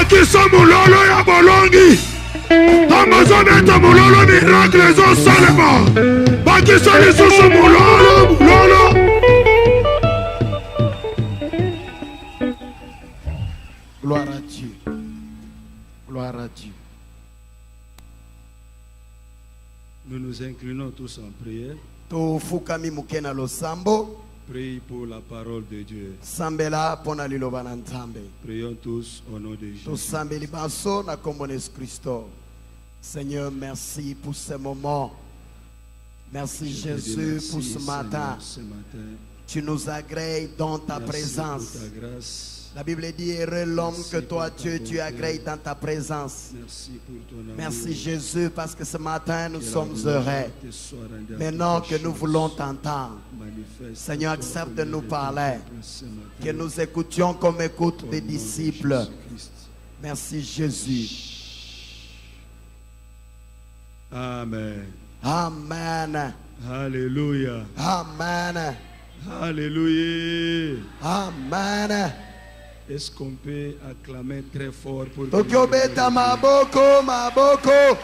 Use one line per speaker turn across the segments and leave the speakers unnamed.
Bakisa mulolo ya bolongi. Tamazoneta mulolo miracle zo salema. Bakisa lisusu mulolo.
Gloire à Dieu. Gloire à Dieu.
Nous nous inclinons tous en prière.
Tofukami mukena losambo.
Prie pour la parole de Dieu.
Sambela pona liloba na Nzambe.
Prions tous au nom de Jésus.
Tosambeli baso na kombo na Christo. Seigneur, merci pour ce moment. Merci Jésus pour ce matin. Tu nous agrées dans ta présence.
Pour ta grâce.
La Bible dit, heureux l'homme que toi tu agrées dans ta présence.
Merci pour ton amour.
Merci Jésus parce que ce matin nous sommes heureux. Maintenant que nous voulons t'entendre, Seigneur, accepte de nous parler. Que nous écoutions comme écoutent des disciples. Merci Jésus.
Amen.
Amen.
Alléluia.
Amen.
Alléluia.
Amen.
Est-ce qu'on peut acclamer très fort pour
Tokiobeta maboko maboko.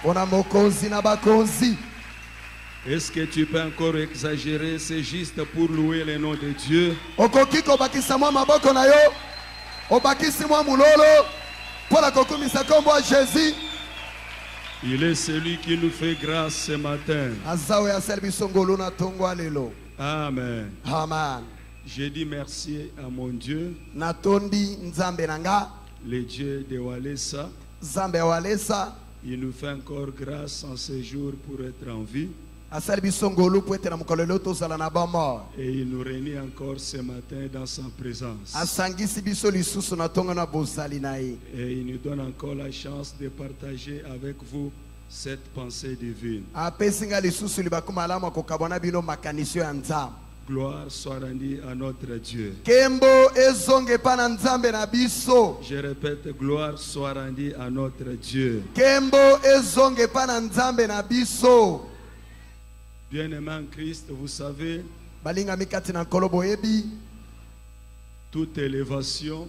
Ona mokonzi na bakonzi.
Est-ce que tu peux encore exagérer? C'est juste pour louer le nom de Dieu.
Okoki kobakisa mwa maboko na yo. Obakisi mwa mulolo. Pour kokumisa kombo Jésus.
Il est celui qui nous fait grâce ce matin.
Azawe ya selbiso ngolo na tongwa lelo.
Amen.
Amen.
Je dis merci à mon Dieu,
Natondi nzambe nanga.
le Dieu de Walesa.
Zambe walesa.
Il nous fait encore grâce en ce jour pour être en vie.
Aselbiso ngolo po etela mukolelo to sala na bamo.
Et il nous réunit encore ce matin dans sa présence.
Asangisi biso lisusu na tonga na bosali na ye.
Et il nous donne encore la chance de partager avec vous cette pensée divine.
Apesinga lisusu libakuma alama kokabona bino makanisio ya nzambe.
Gloire soit rendue à notre Dieu.
Kembo ezonge pana nzambe na biso.
Je répète, gloire soit rendue à notre Dieu.
Kembo ezonge pana nzambe na biso.
Bien-aimé en Christ, vous savez,
Balinga mikati na kolobo ebi.
toute élévation,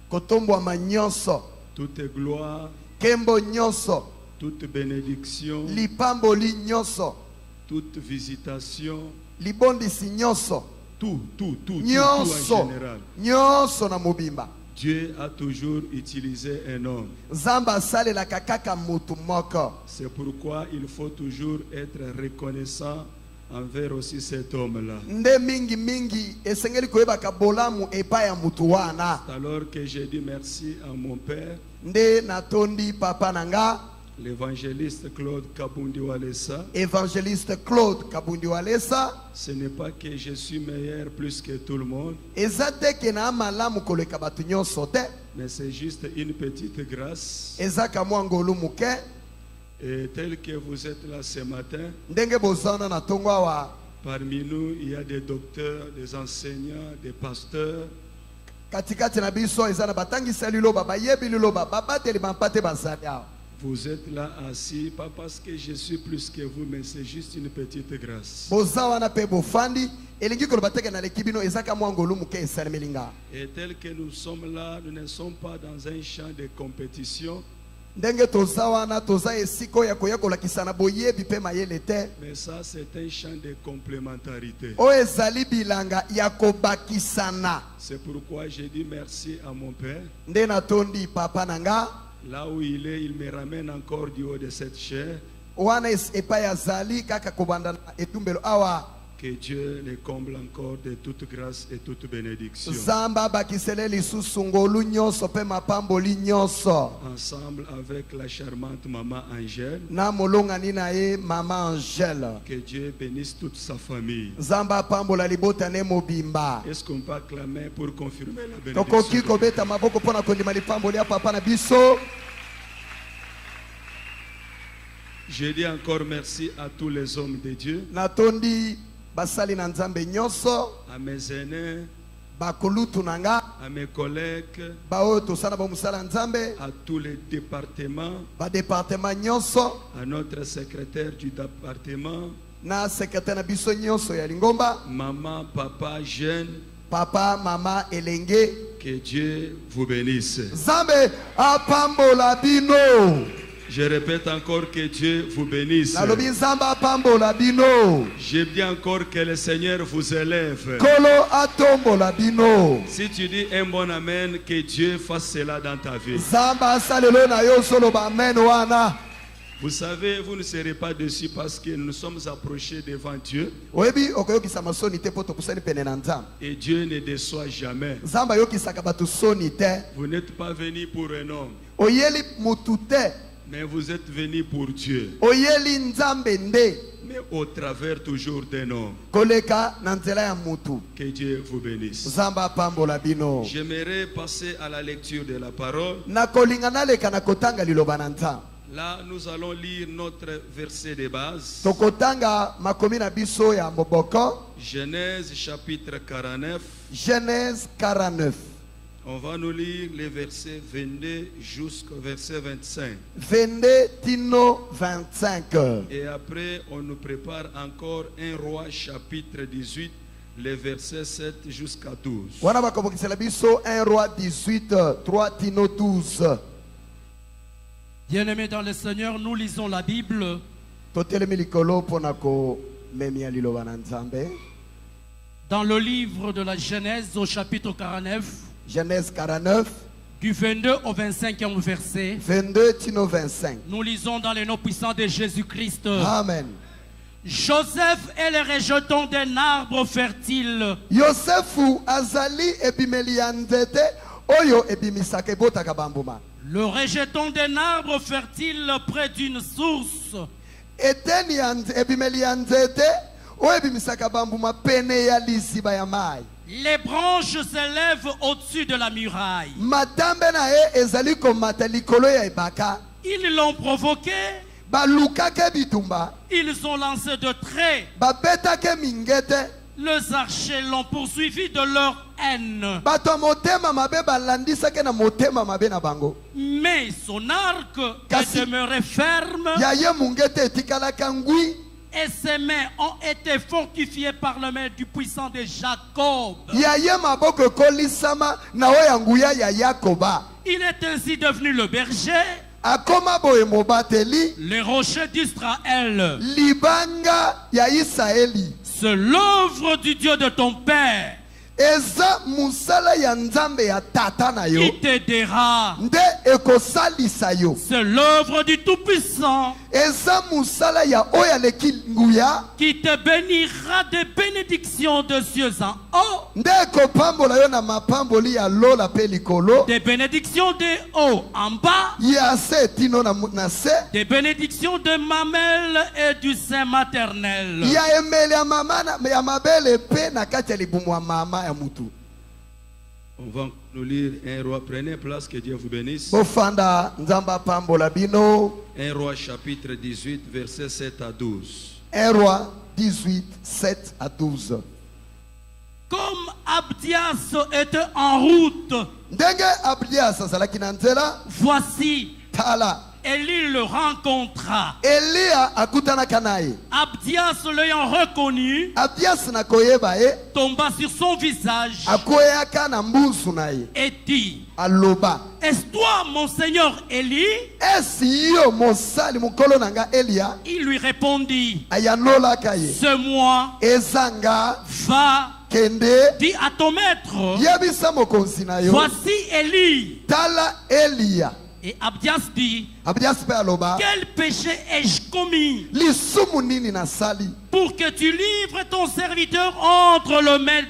Kotombwa manyonso.
toute gloire,
Kembo nyonso.
toute bénédiction,
Lipamboli nyonso.
toute visitation,
Libondisi nyonso.
tout en
Nyonso.
général.
Nyonso na mobimba.
Dieu a toujours utilisé un homme.
Zamba sale la kakaka mutu moko.
C'est pourquoi il faut toujours être reconnaissant envers aussi cet homme-là.
Nde mingi mingi esengeli koyeba ka bolamu epa ya mutu wana.
Alors que j'ai dit merci à mon père,
Nde natondi papa nanga.
l'évangéliste Claude Kabundi Walesa.
Évangéliste Claude Kabundi Walesa.
Ce n'est pas que je suis meilleur plus que tout le monde,
Ezate ke na malamu koleka batu nyonso te.
mais c'est juste une petite grâce.
Ezaka mwangolu muke.
Et tel que vous êtes là ce matin,
Ndenge bozana na tongwa wa.
parmi nous, il y a des docteurs, des enseignants, des pasteurs.
Katikati na biso ezana batangisa liloba bayebi liloba babateli bampate bazali awo.
Vous êtes là assis, pas parce que je suis plus que vous, mais c'est juste une petite grâce.
Bozawana pe bofandi elingi koloba teke na lekibino ezaka mwangolu muke esalmelinga.
Et tel que nous sommes là, nous ne sommes pas dans un champ de compétition,
Ndenge tozawana toza esiko ya koyakola kisana boyebi pe mayele te.
mais ça c'est un champ de complémentarité.
O ezali bilanga ya kobakisana.
C'est pourquoi j'ai dit merci à mon père.
Nde natondi papa nanga.
Là où il est, il me ramène encore du haut de cette chair.
Wana epa ya zali kaka kobanda etumbelo awa.
Que Dieu les comble encore de toute grâce et toute bénédiction.
Zamba bakisele lisusu ngolu nyonso pe mapamboli nyonso.
Ensemble avec la charmante maman Angèle.
Na molonga nina ye mama Angèle.
Que Dieu bénisse toute sa famille.
Zamba pambola libota ne mobimba.
Est-ce qu'on peut acclamer pour confirmer la
Tokoki
bénédiction?
kobeta maboko pona kondima lipamboli ya papa na biso.
Je dis encore merci à tous les hommes de Dieu,
Natondi basali na nzambe nyonso.
à mes aînés,
Bakulutu nanga.
à mes collègues,
Bao tosana ba musala nzambe.
à tous les départements,
Ba département nyonso.
à notre secrétaire du département,
Na secrétaire na biso nyonso ya lingomba.
maman, papa, jeune,
Papa, maman, elenge.
Que Dieu vous bénisse.
Zambe apambola bino.
Je répète encore que Dieu vous bénisse.
Nalobi Zamba apambola bino.
Je dis encore que le Seigneur vous élève.
Kolo atombola bino.
Si tu dis un bon amen, que Dieu fasse cela dans ta vie.
Zamba salelo na yo solo ba amen wana.
Vous savez, vous ne serez pas dessus parce que nous sommes approchés devant Dieu.
Oyebi okoyokisa masoni te poto kusani pene na nzambe.
Et Dieu ne déçoit jamais.
Zamba yokisaka batu soni te.
Vous n'êtes pas venu pour un homme,
Oyeli mutu te.
mais vous êtes venu pour Dieu.
Oyeli nzambe nde.
Mais au travers toujours d'un homme.
Koleka na nzela ya mutu.
Que Dieu vous bénisse.
Zamba apambola bino.
J'aimerais passer à la lecture de la parole.
Na kolingana leka na kotanga liloba na nzambe.
Là, nous allons lire notre verset de base.
Tokotanga makomi na biso ya moboko.
Genèse chapitre 49.
Genèse 49.
On va nous lire les versets 22 jusqu'au verset 25.
22 tino 25.
Et après, on nous prépare encore un roi chapitre 18, les versets 7 jusqu'à 12.
Wana bakobokisela biso 1 roi 18 3 tino 12.
Bien-aimés dans le Seigneur, nous lisons la Bible
Totelemi likolo pona ko memia liloba na nzambe.
dans le livre de la Genèse au chapitre 49,
Genèse 49
du 22 au 25e verset.
22 tino 25.
Nous lisons dans les noms puissants de Jésus-Christ.
Amen.
Joseph est le rejeton d'un arbre fertile.
Yosefu azali ebimeli ya nzete oyo ebimisaka ebotaka bambuma.
Le rejeton d'un arbre fertile près d'une source.
Eteni ya ebimeli ya nzete oyo ebimisaka bambuma pene ya liziba ya mai.
Les branches s'élèvent au-dessus de la muraille.
Matambe na ye ezali komata likolo ya ebaka.
Ils l'ont provoqué.
Balukake bitumba.
Ils ont lancé de traits.
Babetake mingete.
Les archers l'ont poursuivi de leur haine.
Bato motema mabe balandisake na motema mabe na bango.
Mais son arc
Kasi-
est demeuré ferme
Ya ye mungete etikalaka ngwi.
et ses mains ont été fortifiées par la main du puissant de Jacob.
Ya ye maboko kolisama na oyo ya nguya ya Yakoba.
Il est ainsi devenu le berger,
Akoma boye mobateli.
le rocher d'Israël.
Libanga ya Israeli.
C'est l'œuvre du Dieu de ton père
Eza musala ya nzambe ya tata na yo.
qui t'aidera.
Nde ekosalisa yo.
C'est l'œuvre du Tout-Puissant
Eza musala ya oya leki nguya.
qui te bénira des bénédictions de cieux en haut,
Nde ekopambola yo na mapamboli ya lola pe likolo.
des bénédictions de haut en bas,
Ya se tino na se.
des bénédictions de mamelle et du sein maternel.
Ya emeli ya mama ya mabele pe na kati ya libumu ya mama ya mutu.
On va nous lire un roi. Prenez place, que Dieu vous bénisse.
Bofanda nzamba pambola bino.
Un roi chapitre 18, versets 7 à 12.
1 roi 18 7 à 12.
Comme Abdias était en route,
Ndenge Abdias azalaki na nzela,
voici,
tala
Élie le rencontra.
Elia akutanaka naye.
Abdias l'ayant reconnu,
Abdias na koyeba ye,
tomba sur son visage
akweyaka na mbusu na ye.
et dit,
Aloba,
est-ce toi mon Seigneur Élie?
esi yo mosali mokolo nanga Elia?
Il lui répondit,
Ayanolaka ye.
c'est moi,
Ezanga
va,
kende
dis à ton maître,
yebisa mokonzi na yo.
voici Élie.
Tala Elia.
Et Abdias dit,
Abdias pe aloba,
quel péché ai-je commis
lisumu nini nasali
pour que tu livres ton serviteur entre les mains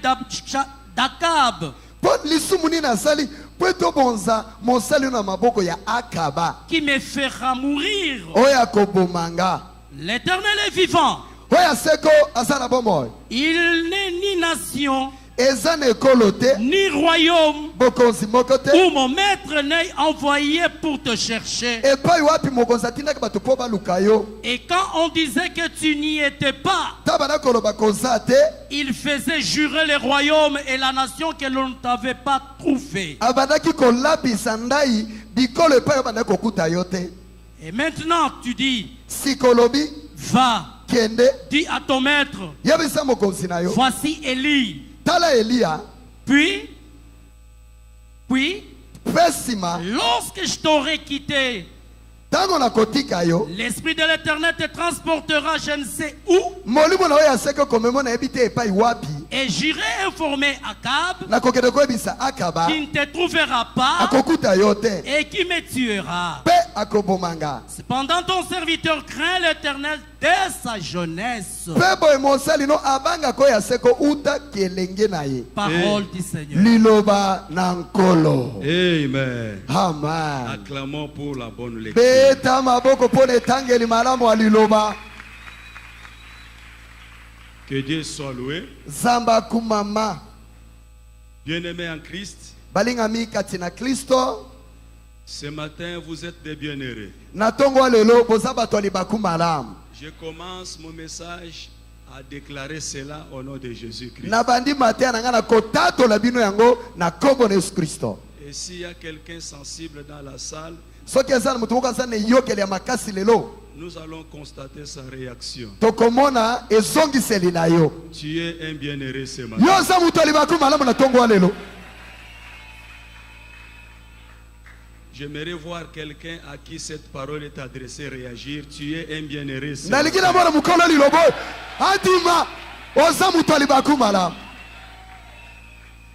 d'Akab,
po lisumu nini nasali po etobonza mosali na maboko ya Akaba
qui me fera mourir?
oyo akobomanga
L'Éternel est vivant.
oyo aseko aza na bomoi.
Il n'est ni nation,
Eza na ekolo te,
ni royaume,
bokonzi moko te,
où mon maître n'est envoyé pour te chercher.
epai wapi mokonzi atindaki bato mpo baluka yo.
Et quand on disait que tu n'y étais pas,
Ta banda koloba koza te,
il faisait jurer les royaumes et la nation que l'on ne t'avait pas trouvé.
abandaki kolapisa ndai bikolo epai oyo bandaki kokuta yo te.
Et maintenant tu dis,
Sikolobi
va,
kende
dis à ton maître,
yebisa mokonzi na yo.
voici Élie.
Tala Elia,
Puis,
pesima
lorsque je t'aurai quitté,
tango na kotika yo
l'Esprit de l'Éternel te transportera je ne sais où.
molimo na oya seko komemo na ebite epai wapi
Et j'irai informer Akab
na kokende koyebisa Akaba
qui ne te trouvera pas
akokuta yo te
et qui me tuera.
pe akobomanga.
Cependant ton serviteur craint l'Éternel dès sa jeunesse.
Pe boye mosali no abanga koya seko uta kelenge na ye.
Parole du Seigneur.
Liloba na nkolo.
Amen.
Amen.
Acclamons pour la bonne lecture.
Beta maboko pone tangeli malamu wa liloba.
Que Dieu soit loué.
Zamba kumama.
Bien-aimés en Christ,
Balingami katina Kristo.
ce matin vous êtes des bienheureux.
Natongo lelo bozaba toli bakumalam.
Je commence mon message à déclarer cela au nom de Jésus-Christ.
Nabandi matin nangana kotato la bino yango na kombo na Yesu Kristo.
Et s'il y a quelqu'un sensible dans la salle,
Soki ezana mutu mokasa yokeli ya makasi lelo.
nous allons constater sa réaction.
Tokomona ezongiseli na yo.
Tu es un bienheureux ce matin.
Yo za mutu alibakumalamu na tongo lelo.
J'aimerais voir quelqu'un à qui cette parole est adressée réagir. Tu es un bienheureux ce
Nalingi
matin.
na mwana mukolo lilobo. Adima oza mutu alibakumalamu.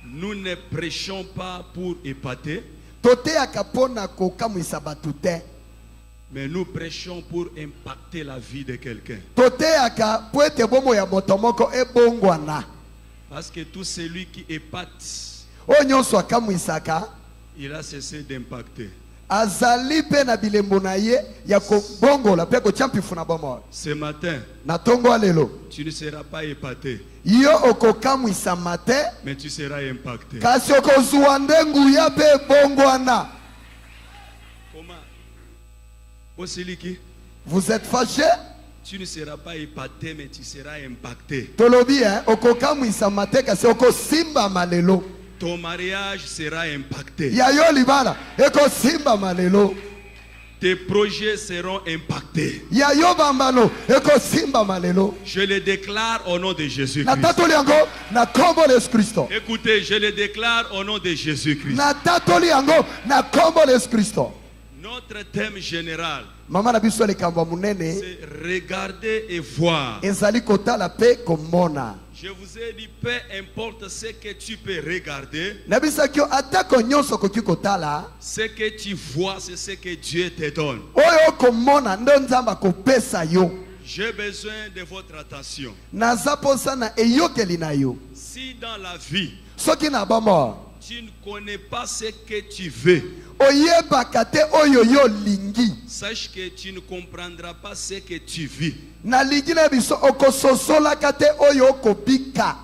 Nous ne prêchons pas pour épater,
Tote akapona kokamwisa batu te.
mais nous prêchons pour impacter la vie de quelqu'un.
Tote aka po ete bomo ya moto moko ebongwana.
Parce que tout celui qui épate,
Oyo nyonso akamwisaka
il a cessé d'impacter.
azali pe na bilembo na ye ya kobongola pe kochampifu na bomo.
Ce matin,
Na tongo lelo.
tu ne seras pas épaté,
Yo okokamwisa mate
mais tu seras impacté.
kasi okozwa ndengu ya pe bongwana.
Comment? Osiliki,
Vous êtes fâché?
tu ne seras pas épaté, mais tu seras impacté.
Tolobi okokamwisa mate kasi okosimba malelo.
Ton mariage sera impacté.
Ya yo libala ekosimba malelo.
Tes projets seront impactés.
Ya yo bambano ekosimba malelo.
Je le déclare au nom de
Na
Jésus-Christ.
tatoli yango na kombo na Yesu Kristo.
Écoutez, je le déclare au nom de Jésus-Christ.
Na tatoli yango na kombo na Yesu Kristo.
Notre thème général,
Mama na biso likambo munene
c'est regarder et voir.
ezali kotala pe komona.
Je vous ai dit, peu importe ce que tu peux regarder,
Na bisakio atako nyonso koki kotala.
ce que tu vois, c'est ce que Dieu te donne.
Oyo komona ndo nzamba kopesa yo.
J'ai besoin de votre attention.
Naza posa na eyokeli na yo.
Si dans la vie,
Soki na bomo
tu ne connais pas ce que tu veux,
oyebaka te oyo yo lingi.
sache que tu ne comprendras pas ce que tu vis.
Na lingi na biso okososolaka te oyo okobika.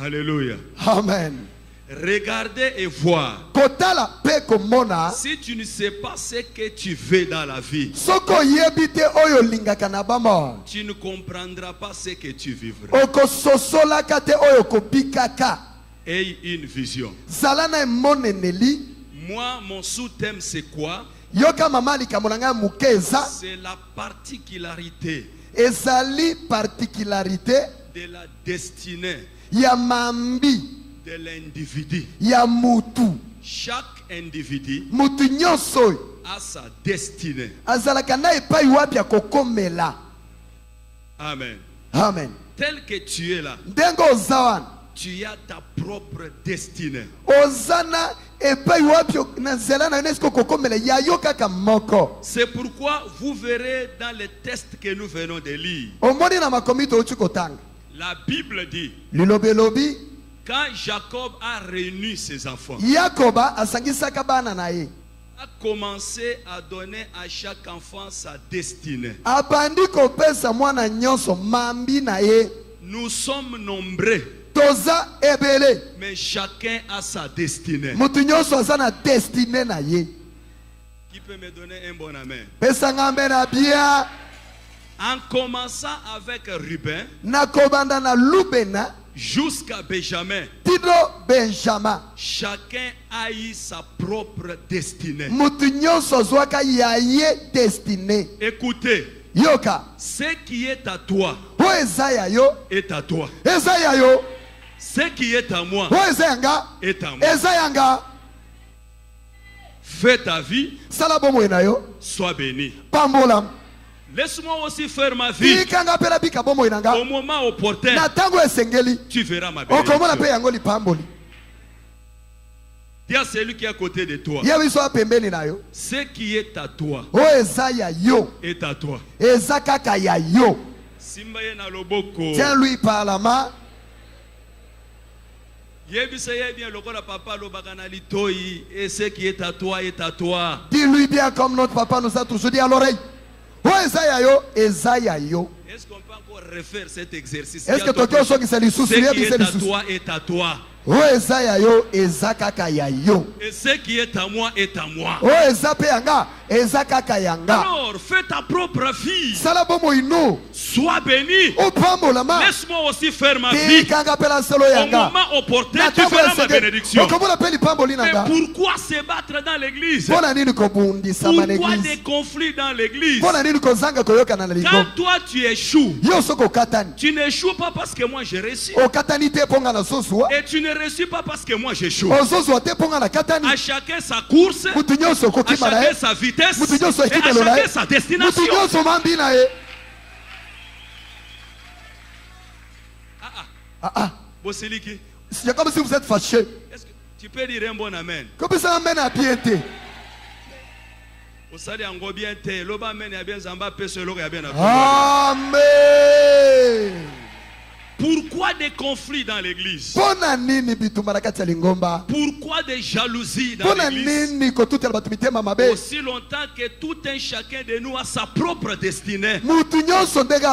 Alléluia.
Amen.
Regardez et voir.
Kotala pe komona.
Si tu ne sais pas ce que tu veux dans la vie,
Soko yebi te oyo lingaka na bomo.
tu ne comprendras pas ce que tu vivras.
Okososolaka te oyo kobikaka.
Aie une vision.
Zala na emoneneli.
Moi, mon sous-thème, c'est quoi?
Yoka mama likambo na ngai muke eza.
C'est la particularité
Ezali particularité
de la destinée
ya mambi
de l'individu.
ya mutu.
Chaque individu
Mutu nyonso
a sa destinée.
azalaka na epai wapi ya kokomela.
Amen.
Amen.
Tel que tu es là,
Ndenge oza wana
tu as ta propre destinée.
oza na epai wapi na nzela na yo esiko kokomela ya yo kaka moko.
C'est pourquoi vous verrez dans les tests que nous venons de lire,
Omoni na makomi touti kotanga.
la Bible dit,
Lilobelobi
quand Jacob a réuni ses enfants,
Yakoba asangisaka bana na ye.
a commencé à donner à chaque enfant sa destinée.
Abandi kopesa mwana nyonso mambi na ye.
Nous sommes nombreux,
Toza ebele.
mais chacun a sa destinée.
Mutu nyonso aza na destine na ye.
Qui peut me donner un bon amen?
Pesa ngambe na bia.
En commençant avec Ruben
Na kobanda na Lubena.
jusqu'à Benjamin,
Tido Benjamin.
chacun a eu sa propre destinée.
Mutu nyonso zwaka ya ye destine.
Écoutez,
Yoka.
ce qui est à toi
O eza ya yo.
est à toi.
Eza ya yo.
Ce qui est à moi
oyo eza yanga
est à moi.
eza yanga.
Fais ta vie,
Sala bomoi na yo
sois béni.
pambola.
Laisse-moi aussi faire ma vie.
Ikanga pela bika bomoi nanga
Au moment opportun,
na tango esengeli
tu verras ma
okomona pe
bénédiction.
yango lipamboli.
Dis à celui qui est à côté de toi,
Ye biso apembeni na yo
ce qui est à toi
oyo eza ya yo
est à toi.
eza kaka ya yo.
Simba ye na loboko.
Tiens-lui par la main.
Yebisa ye bien lokola papa lobaka na litoi, et ce qui est à toi est à toi.
Dis-lui bien comme notre papa nous a toujours dit à l'oreille. Oyo eza ya yo eza ya yo.
Est-ce qu'on peut encore refaire cet exercice?
Est-ce que toki osokisa
Ce
lisusu
qui
yebisa
est à
lisusu
toi est à toi.
oyo eza ya yo eza kaka ya yo.
Et ce qui est à moi est à moi.
Oyo eza pe yanga eza kaka yanga.
Alors, fais ta propre vie.
Sala bomoi no
Sois béni.
opambolama.
Laisse-moi aussi faire ma vie.
Tikanga pela solo
Au
yanga
moment opportun,
na
tu
tango
verras ma
esengeli
bénédiction.
okomona pe lipamboli
Mais
nanga.
pourquoi se battre dans l'église?
Mpona nini kobundisa ma
Pourquoi
l'église?
des conflits dans l'église?
Mpona nini kozanga koyokana na
Quand
lingomba?
toi tu échoues,
Yo soko okatani
tu n'échoues pas parce que moi j'ai réussi.
okatani te mpo nga na zozwa
Et tu ne réussis pas parce que moi j'échoue.
ozozwa te mpo nga na katani.
À chacun sa course,
Mutu nyonso
à
okokima na
chacun
ye,
sa vitesse,
mutu nyonso
et à
ekimelo na ye,
chacun sa
mutu
destination.
nyonso mambi na ye.
Bosiliki,
C'est comme si vous êtes fâché.
est-ce que tu peux dire un bon amen?
Comme ça amène à piété.
Osali yango bien te, loba amen ya bien zamba pese loko ya bien na.
Amen.
Pourquoi des conflits dans l'église?
Pona nini bitumba na kati ya lingomba?
Pourquoi des jalousies dans
Pona
l'église?
nini kotutela bato mitema mabe?
Aussi longtemps que tout un chacun de nous a sa propre destinée.
Mutu nyonso ndenge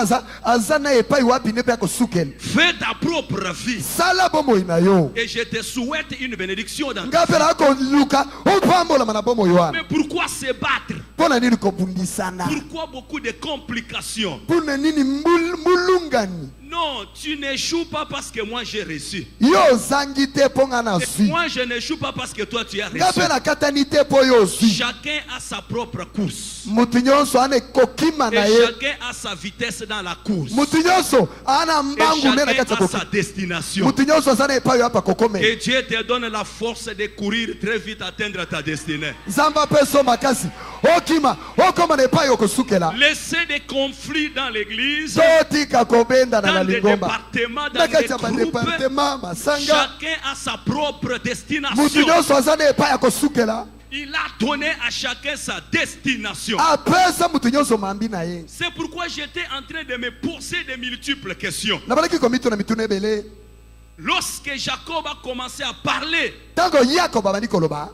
aza na epai wapi ne pe akosukela.
Fais ta propre vie.
Sala bomoi na yo.
Et je te souhaite une bénédiction dans ta vie.
Ngapela akoluka opambolama na bomoi wana.
Mais pourquoi se battre?
Pona nini kobundisana?
Pourquoi beaucoup de complications?
Pona nini mulungani?
Non, tu n'échoues pas parce que moi j'ai reçu.
Yo zangi te mpo nga na zwi.
Moi je n'échoue pas parce que toi tu as reçu.
Ngape na katani te mpo yo ozwi.
Chacun a sa propre course.
Mutu nyonso ana ekokima
Et
na ye.
chacun a sa vitesse dans la course.
Mutu nyonso ana
Et
mbangu nde na kati ya
chacun a sa
kokima.
destination.
Mutu nyonso aza na epai oyo apa kokomela.
Et Dieu te donne la force de courir très vite atteindre ta destinée.
Nzambe apeso makasi okima okoma na epai okosukela.
Laissez des conflits dans l'église,
Totika kobenda na
dans des
lingomba.
départements,
Na
dans
kati
des
ya
groupes.
badepartement masanga.
Chacun a sa propre
Mutu
destination.
nyonso aza na epai ya kosukela.
Il a donné à chacun sa destination.
Apesa mutu nyonso mambi na ye.
C'est pourquoi j'étais en train de me poser de multiples questions.
Nabalaki komito na mituna ebele.
Lorsque Jacob a commencé à parler,
Tango Yakob abandi koloba.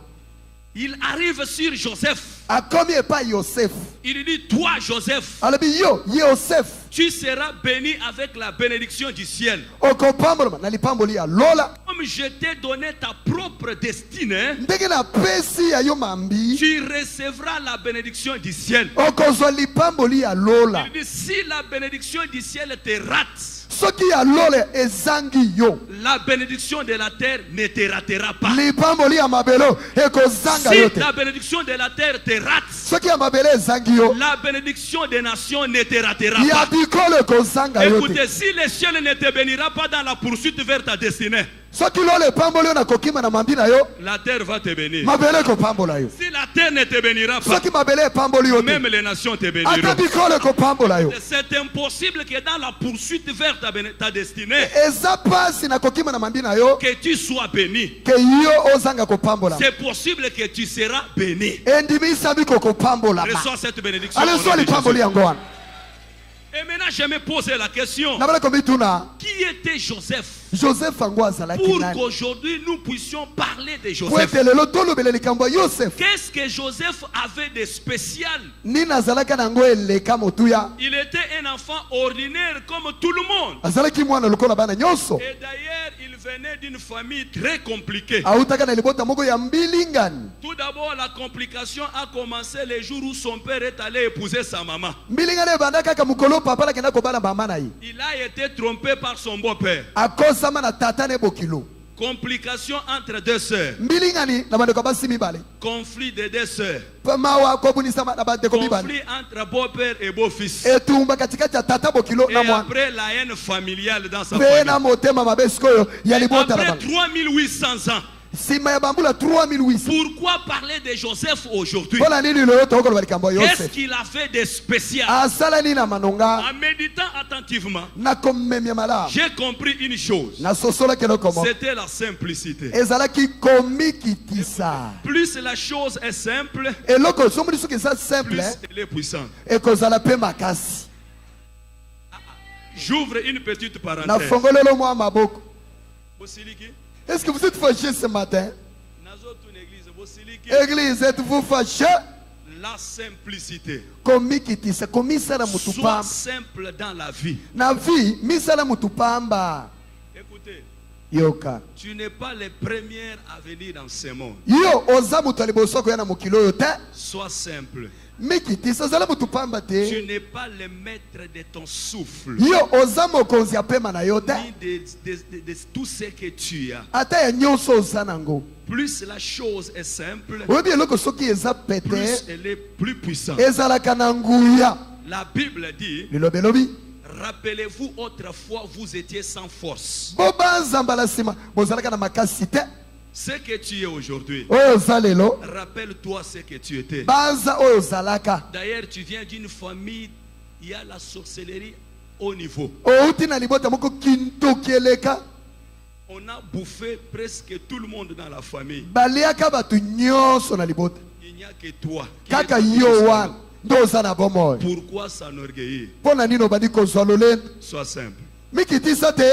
il arrive sur Joseph.
Akomi epai Yosef.
Il dit, toi Joseph,
Alobi yo Yosef.
tu seras béni avec la bénédiction du ciel.
Okopambolama na lipamboli ya lola.
Comme je t'ai donné ta propre destinée,
Ndenge na pesi ya yo mambi.
tu recevras la bénédiction du ciel.
Okozwa lipamboli ya lola.
Il dit, si la bénédiction du ciel te rate,
Soki ya lola ezangi yo.
la bénédiction de la terre ne te ratera pas.
Lipamboli ya mabelo ekozanga yo
Si
te.
la bénédiction de la terre te rate,
Soki ya mabele ezangi yo.
la bénédiction des nations ne te ratera
Ya
pas.
bikolo ekozanga yo te.
Écoutez, si le ciel ne te bénira pas dans la poursuite vers ta destinée,
Soki lola epamboli yo na kokima na mambi na yo.
la terre va te bénir.
Mabele ekopambola yo.
Si la terre ne te bénira pas,
Soki mabele epamboli yo te.
même les nations te
Ata
béniront.
bikolo ekopambola yo.
C'est impossible que dans la poursuite vers ta destinée,
Eza pasi na kokima na mambi na yo.
que tu sois béni.
Ke yo ozanga kopambola.
C'est possible que tu seras béni.
Endimisa biko kopambola.
Reçois cette bénédiction. au
Ale
nom
so
de
lipamboli
Jésus.
yango wana.
Et maintenant, je me pose la question.
Nabala komituna.
Qui était Joseph?
Joseph ango azalaki
Pour
nani?
qu'aujourd'hui nous puissions parler de
Po
Joseph.
ete lelo tolobela likambo ya Yosef.
Qu'est-ce que Joseph avait de spécial?
Nini azalaka nango eleka motuya.
Il était un enfant ordinaire comme tout le monde.
Azalaki mwana lokola bana nyonso.
Et d'ailleurs, il venait d'une famille très compliquée.
Autaka na libota moko ya mbilingani.
Tout d'abord, la complication a commencé le jour où son père est allé épouser sa maman.
Mbilingani ebanda kaka mukolo papa lakenda kobala mama na ye.
Il a été trompé par son beau-père.
Akosama na tata ne bokilo.
Complication entre deux sœurs.
mbilingani na bandeko basi mibale
Conflit de deux sœurs.
mawa kobunisama na bandeko mibale
Conflit entre beau-père et beau-fils.
etumba katikati ya tata bokilo
Et
na mwana
après la haine familiale dans sa
mpe na
famille.
motema mabe sikoyo ya libota na
Après
bango
3800 ans.
nsima ya bambula 3800
Pourquoi parler de Joseph aujourd'hui?
mpona nini lelo tokoloba likambo ya
Qu'est-ce
Yosefe
qu'il a fait de spécial?
asala nini na manonga
En méditant attentivement,
na komemia malamu
j'ai compris une chose.
nasosolaki eloko moko
C'était la simplicité.
ezalaki komikitisa
Plus la chose est simple,
eloko somboli soki eza simple
plus elle est puissante.
ekozala mpe makasi
J'ouvre une petite parenthèse.
nafongolelo mwa maboko
Bosiliki,
est-ce que vous êtes fâché ce matin
nazo tune église, Bosiliki,
église êtes-vous fâché
la simplicité.
komikitisa komisala mutu
Sois
pamba
simple dans la vie.
na vie misala mutu pamba
Écoutez,
yoka
tu n'es pas le premier à venir dans ce monde.
yo oza mutu ya liboso koya na mokili oyo te
Sois simple.
mikitisa ozala mutu pamba
Tu
te
n'es pas le maître de ton souffle,
yo oza mokonzi ya pema na yo te
ni de tout ce que tu as.
ata ya nyonso oza nango
Plus la chose est simple,
oyebi eloko soki eza
plus
pete
elle est plus puissante.
ezalaka na nguya
La Bible dit,
lilobi elobi
rappelez-vous autrefois vous étiez sans force.
bobanza mbala nsima bozalaka na makasi te
Ce que tu es aujourd'hui,
oyo oza lelo
rappelle-toi ce que tu étais.
banza oyo ozalaka
D'ailleurs, tu viens d'une famille, il y a la sorcellerie au niveau.
outi na libota moko kintoki eleka
On a bouffé presque tout le monde dans la famille.
baliaka bato nyonso na libota
Il n'y a que toi. qui
kaka
es
yo
dans
wana nde oza na bomoi
Pourquoi s'enorgueillir?
mpo na nini obandi kozwa lolendo
Sois simple.
mikitisa te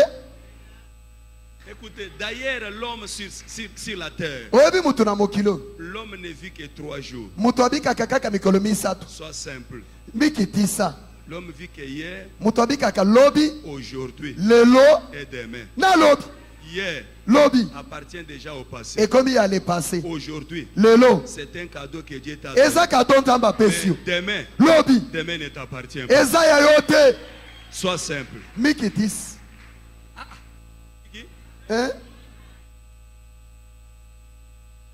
Écoutez, d'ailleurs, l'homme sur la terre,
oyebi mutu na mokili oyo
l'homme ne vit que 3 jours.
mutu abikaka kaka mikolo misato
Sois simple.
mikitisa
L'homme vit que hier,
mutu abikaka lobi
aujourd'hui
lelo
et demain.
na lobi
Hier
lobi
appartient déjà au passé.
ekomi ya le passé
Aujourd'hui,
lelo
c'est un cadeau que Dieu t'a
eza
donné.
kado nzambe apesi yo
Mais demain,
lobi
demain ne t'appartient pas.
eza ya yo te
Sois simple.
mikitisa Hein?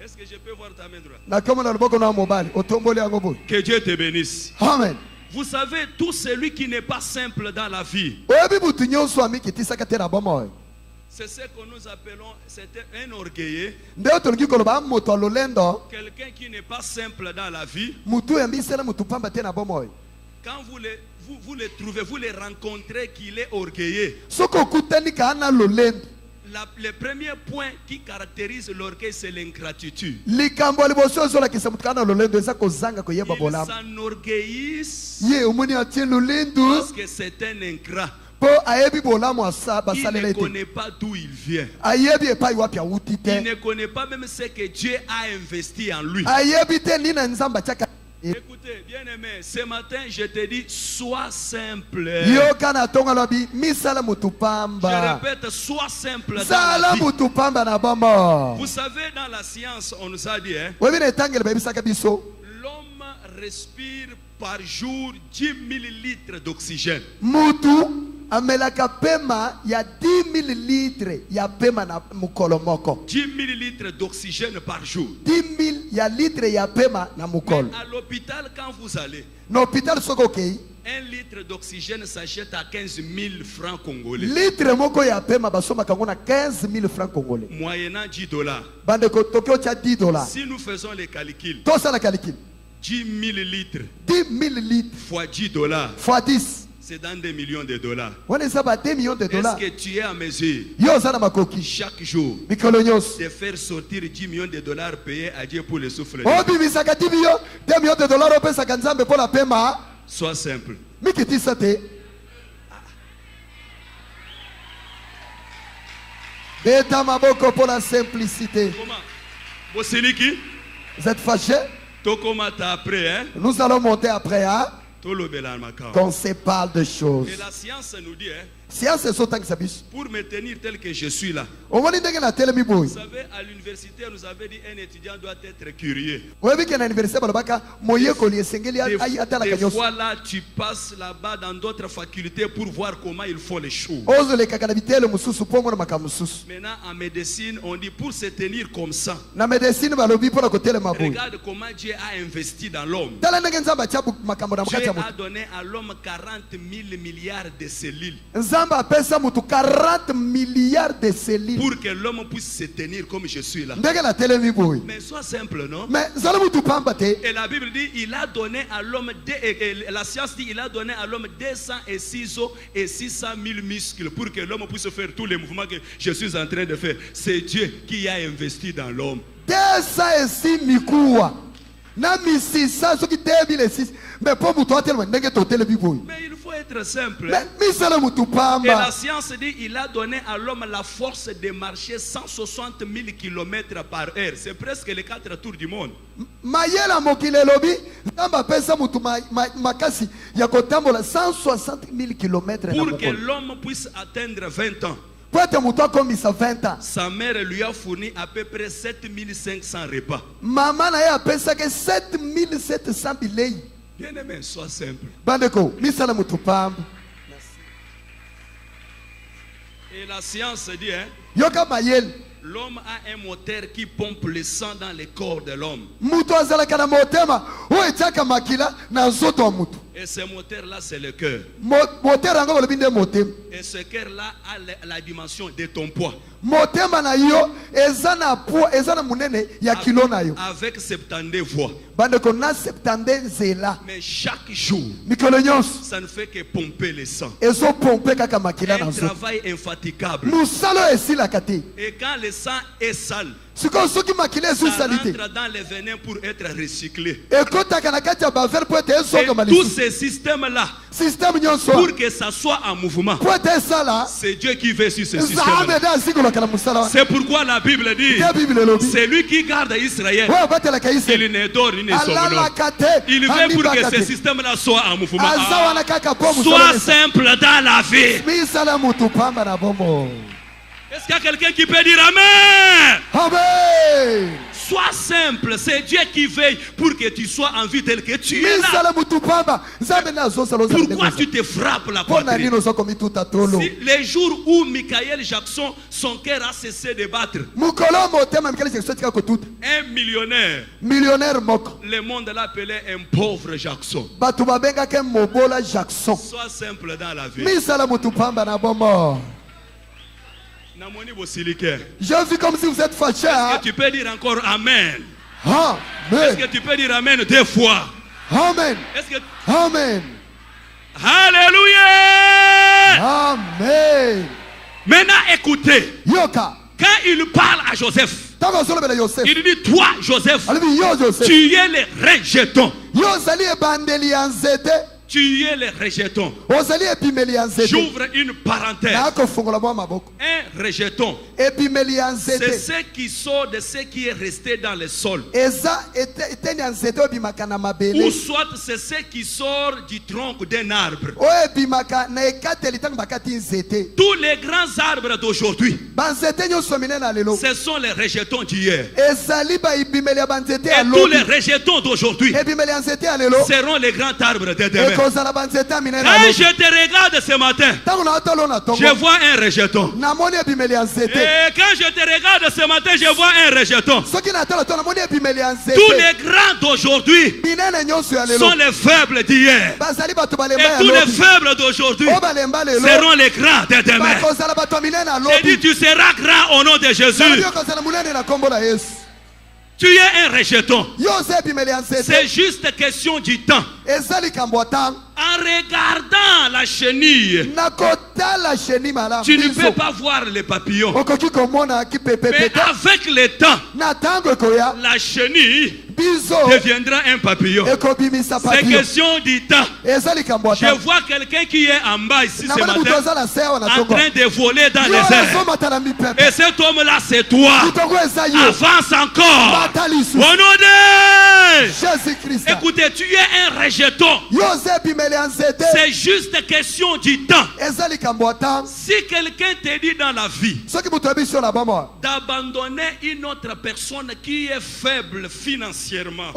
Est-ce que je peux voir ta main droite?
nakomi na loboko na mobali otomboli yango boye
Que Dieu te bénisse.
amen
Vous savez, tout celui qui n'est pas simple dans la vie,
oyebi mutu nyonso amikitisaka te na bomoi
c'est ce que nous appelons, c'est un orgueilleux,
nde oyo tolingi koloba moto ya lolendo
quelqu'un qui n'est pas simple dans la vie.
mutu oyo yambisela mutu pamba te na bomoi
Quand vous le trouvez, vous le rencontrez qu'il est orgueilleux.
soki okutani kaa na lolendo
Le premier point qui caractérise l'orgueil, c'est l'ingratitude.
likambo ya liboso ezolakisa mutu kaa na lolendo eza kozanga koyeba
Ils
bolamu
s'enorgueillissent
ye omoni atie lolendo
parce que c'est un ingrat.
mpo ayebi bolamu
Il
basalela
ne
ete
connaît pas d'où il vient.
ayebi epai wapi awuti
Il
te
ne connaît pas même ce que Dieu a investi en lui.
ayebi te nini na nzambe atiaka
Écoutez, bien-aimé, ce matin, je te dis, sois simple.
yoka na ntongo alobi misala mutu
Je
pamba
répète, sois simple dans la
sala
vie.
mutu pamba na bomoi
Vous savez, dans la science, on nous a dit, hein,
oyebi na etangelo bayebisaka biso
l'homme respire par jour 10 000 litres d'oxygène.
mutu amelaka pema ya 10 000 litre ya pema na mokolo moko
10 000 litres d'oxygène par jour.
10 000 ya litre ya pema na mokolo
Mais à l'hôpital, quand vous allez,
na hôpital soki okei
1 litre d'oxygène s'achète à 15 000 francs congolais.
litre moko ya pema basomaka yango na 15 000 francs congolais
Moyennant 10 $.
bandeko toki otya 10 dollars
Si nous faisons les calculs,
tosala calcul
10 000 litres
10 000 litres
fois 10 $,
fois 10
c'est dans des millions de dollars.
wana eza ba 2 millions de dollars
Est-ce que tu es à mesure
yo oza na makoki
chaque jour
mikolo nyonso
de faire sortir 10 millions de dollars payés à Dieu pour le souffle?
obimisaka 10 millions 2 millions de dollars opesaka nzambe mpo na pema
Sois simple.
mikitisa te beta maboko mpo na simplicité
Comment? Bosiliki,
vous êtes fâché
Tokoma t'a après, hein?
nous allons monter après hein,
Tolobela makao.
qu'on se parle de choses
Et la science nous dit, hein, Pour me tenir tel que je suis là.
Vous
savez, à l'université, nous avait dit un étudiant doit être curieux. Des fois là, tu passes là-bas dans d'autres facultés pour voir comment ils font les choses. Maintenant, en médecine, on dit pour se tenir comme ça. Regarde comment Dieu a investi dans l'homme. Dieu a donné à l'homme 40 000 milliards de cellules.
40 milliards de cellules.
Pour que l'homme puisse se tenir comme je suis là. Mais sois simple, non? Et la Bible dit, il a donné à l'homme, la science dit, il a donné à l'homme 206 os et 600 000 muscles pour que l'homme puisse faire tous les mouvements que je suis en train de faire. C'est Dieu qui a investi dans l'homme.
206 mikuwa. Na misisa soki 2006. Mais pour vous toi tellement ndenge to tele biboy.
Mais il faut être simple.
Mais misala mutu pamba.
Et la science dit il a donné à l'homme la force de marcher 160 000 km par heure. C'est presque les 4 tours du monde.
Mayela mokile lobi namba pesa mutu makasi ya kotambola 160 000 km na
pour que l'homme puisse atteindre 20 ans.
Sa
mère lui a fourni à peu près 7500 repas.
Maman a pensé que 7700 bilei.
Bien aimé, sois simple.
Bandeko, misala mutupamba.
Et la science dit, hein,
Yoka mayel.
L'homme a un moteur qui pompe le sang dans le corps de l'homme. Et ce moteur-là, c'est le cœur. Et ce cœur-là a la dimension de ton poids. Avec 70 voix. Mais chaque jour, ça ne fait que pomper le sang. Un travail infatigable. Et quand le sang est sale, ça rentre dans les venin pour être recyclé. Et tous ces systèmes-là, pour que ça soit en mouvement, c'est Dieu qui veut sur ce système-là. C'est pourquoi la Bible dit, c'est lui qui garde Israël. Il ne dort, il ne somnole. Il veut pour que ce système-là soit en mouvement. Sois simple dans la vie. Est-ce qu'il y a quelqu'un qui peut dire Amen?
Amen.
Sois simple, c'est Dieu qui veille pour que tu sois en vie tel que tu es là. Pourquoi tu te frappes la poitrine? Si les jours où Michael Jackson, son cœur a cessé de battre, un millionnaire, le monde l'appelait un pauvre Jackson. Sois simple dans la vie.
Je vis comme si vous êtes fâché.
Est-ce que tu peux dire encore Amen?
Amen.
Est-ce que tu peux dire Amen 2 fois?
Amen.
Est-ce que...
Amen.
Alléluia.
Amen.
Maintenant écoutez.
Yoka.
Quand il parle à Joseph, il dit toi Joseph, tu es le rejeton. Tu es le rejeton. J'ouvre une parenthèse. Un rejeton, c'est ce qui sort de ce qui est resté dans le sol. Ou soit c'est ce qui sort du tronc d'un arbre. Tous les grands arbres d'aujourd'hui, ce sont les rejetons d'hier. Et tous les rejetons d'aujourd'hui seront les grands arbres de demain. Quand je te regarde ce matin, je vois un rejeton. Et quand je te regarde ce matin, je vois un rejeton. Tous les grands d'aujourd'hui sont les faibles d'hier. Et tous les faibles d'aujourd'hui seront les grands de demain. J'ai dit, tu seras grand au nom de Jésus. Tu es un rejeton. C'est juste question du temps. En regardant la chenille, tu ne peux pas voir les papillons. Mais avec le temps, la chenille deviendra un papillon. C'est question du temps. Je vois quelqu'un qui est en bas ici ce matin, en train de voler dans les airs. Et cet homme-là, c'est toi. Avance encore. Au nom de
Jésus-Christ.
Écoutez, tu es un rejeton. C'est juste question du temps. Si quelqu'un te dit dans la vie d'abandonner une autre personne qui est faible financièrement,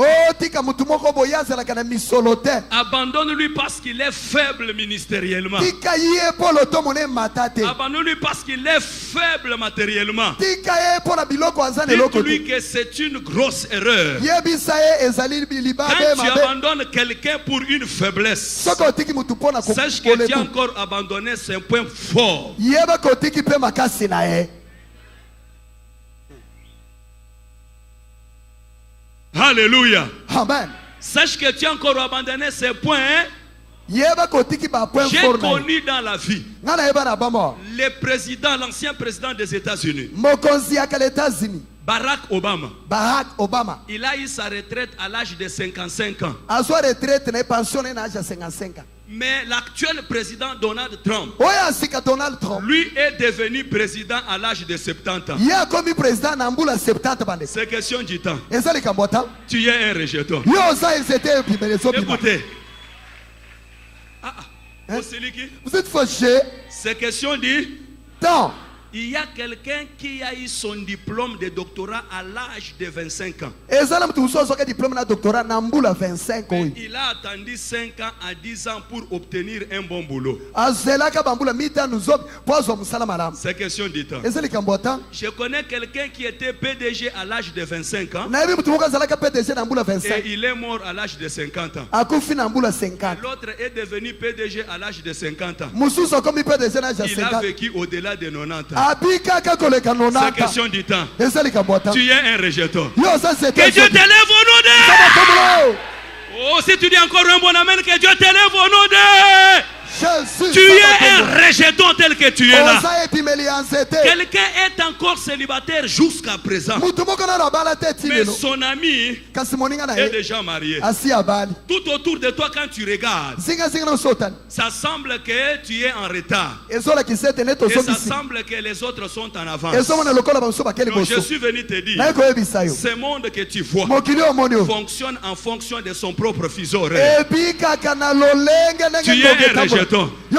abandonne-lui parce qu'il est faible ministériellement. Abandonne-lui parce qu'il est faible matériellement. Dites-lui que c'est une grosse erreur. Quand tu abandonnes quelqu'un pour une faiblesse, sache que tu as encore abandonné ses points forts. Alléluia.
Amen.
Sache que tu as encore abandonné ses points. J'ai connu dans la vie le président, l'ancien président des États-Unis, Barack Obama. Il a eu sa retraite à l'âge de 55 ans. Mais l'actuel président Donald Trump, lui est devenu président à l'âge de 70 ans. C'est question du temps. Tu es un rejeton. Écoutez.
Vous êtes fâché.
C'est question du
temps.
Il y a quelqu'un qui a eu son diplôme de doctorat à l'âge de 25 ans.
Il a
attendu 5 ans à 10 ans pour obtenir un bon boulot. C'est question du temps. Je connais quelqu'un qui était PDG à l'âge de 25 ans. Et il est mort à l'âge de 50 ans. L'autre est devenu PDG à l'âge de 50 ans. Il a vécu au-delà de 90 ans. C'est question du temps. Tu es un rejeton. Que Dieu t'élève au nom de... Oh, si tu dis encore un bon amen, que Dieu t'élève au nom de... Tu es un rejeton tel que tu es là. Quelqu'un est encore célibataire jusqu'à présent, mais son ami est déjà marié. Tout autour de toi, quand tu regardes, ça semble que tu es en retard. Et ça semble que les autres sont en avance. Donc je suis venu te dire, ce monde que tu vois fonctionne en fonction de son propre fuseau horaire. Tu es un rejeton. Je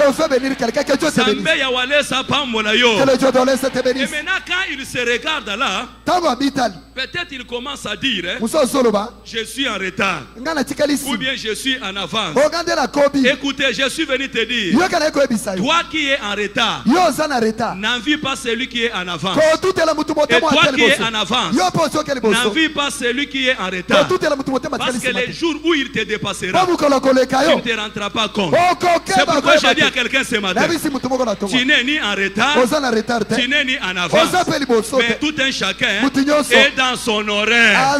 veux venir quelqu'un que Dieu te bénisse.
Et maintenant quand il se regarde là, peut-être il commence à dire, je suis en retard, ou bien je suis en avance. Écoutez, je suis venu te dire, toi qui es en retard, n'envie pas celui qui est en avance. Et toi qui es en avance, n'envie pas celui qui est en retard. Parce que les jours où il te dépassera, tu ne te rendras pas compte. C'est pourquoi j'ai dit à quelqu'un ce matin, tu n'es ni en retard, tu n'es ni en avance, mais tout un chacun est dans son horaire.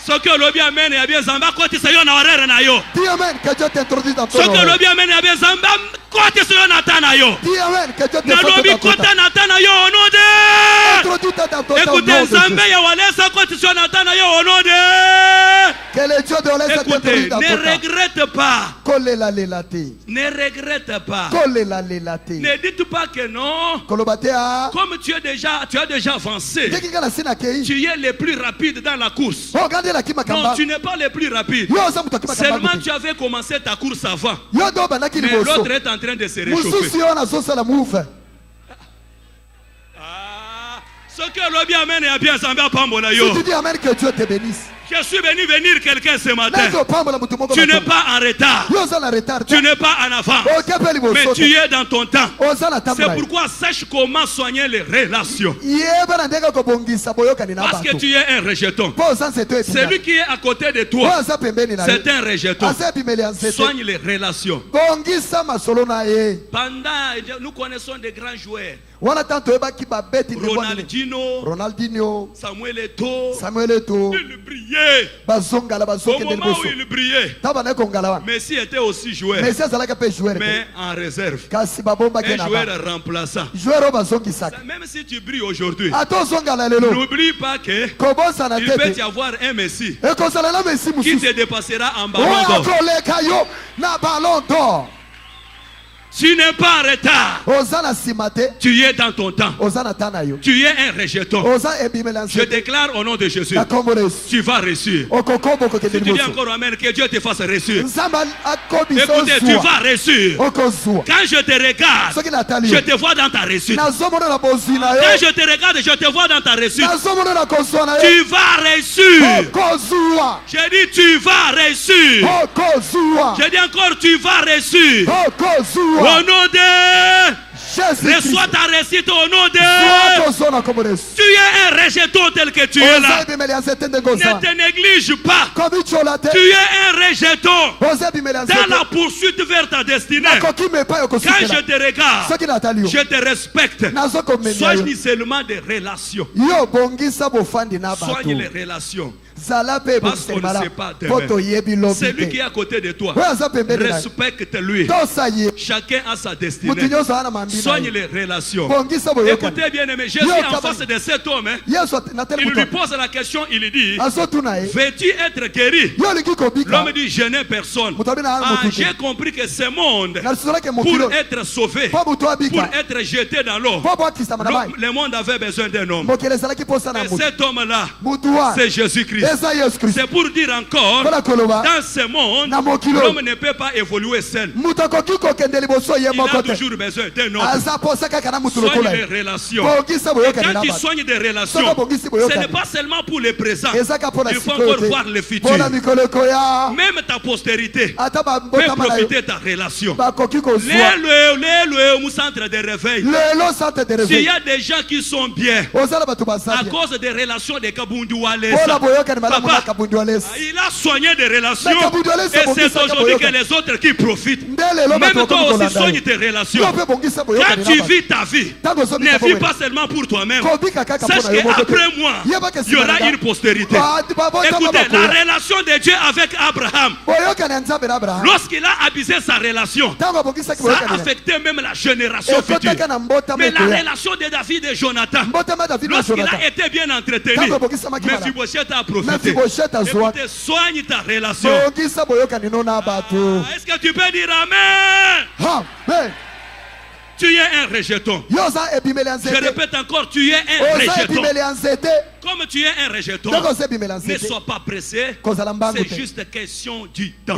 Ce que le bien mène à bien zamba quand tu sais on a horaire na yo. Ce que le bien mène à bien zamba quand tu sais on attend na yo. Na lobi kota na attend na yo au nom de. Écoutez zamba ya walesa quand tu sais on attend na yo au nom de.
Que le Dieu de l'Est
écoutez, ne regrette pas. Ne regrette pas. Ne dites pas que non. Comme tu as déjà avancé, tu es le plus rapide dans la course. Non, tu n'es pas le plus rapide. Seulement tu avais commencé ta course avant. Mais l'autre est en train de se réchauffer. Ce que le bien amène à bien s'en va pas mon aïe.
Si tu dis amen, que Dieu te bénisse.
Je suis venu quelqu'un ce matin. Tu n'es pas en retard. Tu n'es pas en avance. Mais tu es dans ton temps. C'est pourquoi sache comment soigner les relations. Parce que tu es un rejeton. Celui qui est à côté de toi, c'est un rejeton. Soigne les relations. Pendant, nous connaissons des grands joueurs. Ronaldinho, Samuel Eto'o, il brillait. Au moment où il brillait, Messi était aussi joueur, mais en réserve. Un joueur remplaçant. Même si tu brilles aujourd'hui, n'oublie pas que il peut y avoir un Messi qui te dépassera en ballon d'or. Tu n'es pas en retard. Tu es dans ton temps. Tu es un rejeton. Je déclare au nom de Jésus, tu vas réussir. Si tu dis encore amen, que Dieu te fasse réussir. Écoutez, tu vas réussir. Quand je te regarde, je te vois dans ta réussite. Quand je te regarde, je te vois dans ta réussite. Tu vas réussir. J'ai dit tu vas réussir. J'ai dit encore tu vas réussir. Au nom de... Reçois ta réussite au nom de... Tu es un rejeton tel que tu es là. Ne te néglige pas. Tu es un rejeton dans la poursuite vers ta destinée. Quand je te regarde, je te respecte. Soigne seulement des relations. Soigne les relations. Parce qu'on ne sait pas demain. Celui qui est à côté de toi, respecte-lui. Chacun a sa destinée. Soigne les relations. Écoutez bien aimé, Jésus est en face de cet homme. Il lui pose la question, il lui dit, veux-tu être guéri? L'homme dit, je n'ai personne. J'ai compris que ce monde, pour être sauvé, pour être jeté dans l'eau, le monde avait besoin d'un homme. Et cet homme-là, c'est Jésus-Christ. C'est pour dire encore, dans ce monde, l'homme ne peut pas évoluer seul. Il a toujours besoin d'un homme. Soigne les relations. Et quand tu soignes des relations, ce n'est pas seulement pour le présent. Il faut encore voir le futur. Même ta postérité peut profiter de ta relation. Le centre de réveil. S'il y a des gens qui sont bien à cause des relations de Kabunduales, papa, il a soigné des relations et c'est aujourd'hui que les autres qui profitent. Même toi aussi soigne tes relations. Quand tu vis ta vie, ne vis pas seulement pour toi-même. Sache qu'après moi, il y aura une postérité. Écoutez, la relation de Dieu avec Abraham, lorsqu'il a abusé sa relation, ça a affecté même la génération future. Mais la relation de David et Jonathan, lorsqu'il a été bien entretenu, Mephibosheth a profité. Écoutez, soigne ta relation. Est-ce que tu peux dire Amen? Amen. Tu es un rejeton. Je répète encore, tu es un rejeton. Comme tu es un rejeton, ne sois pas pressé. C'est juste question du temps.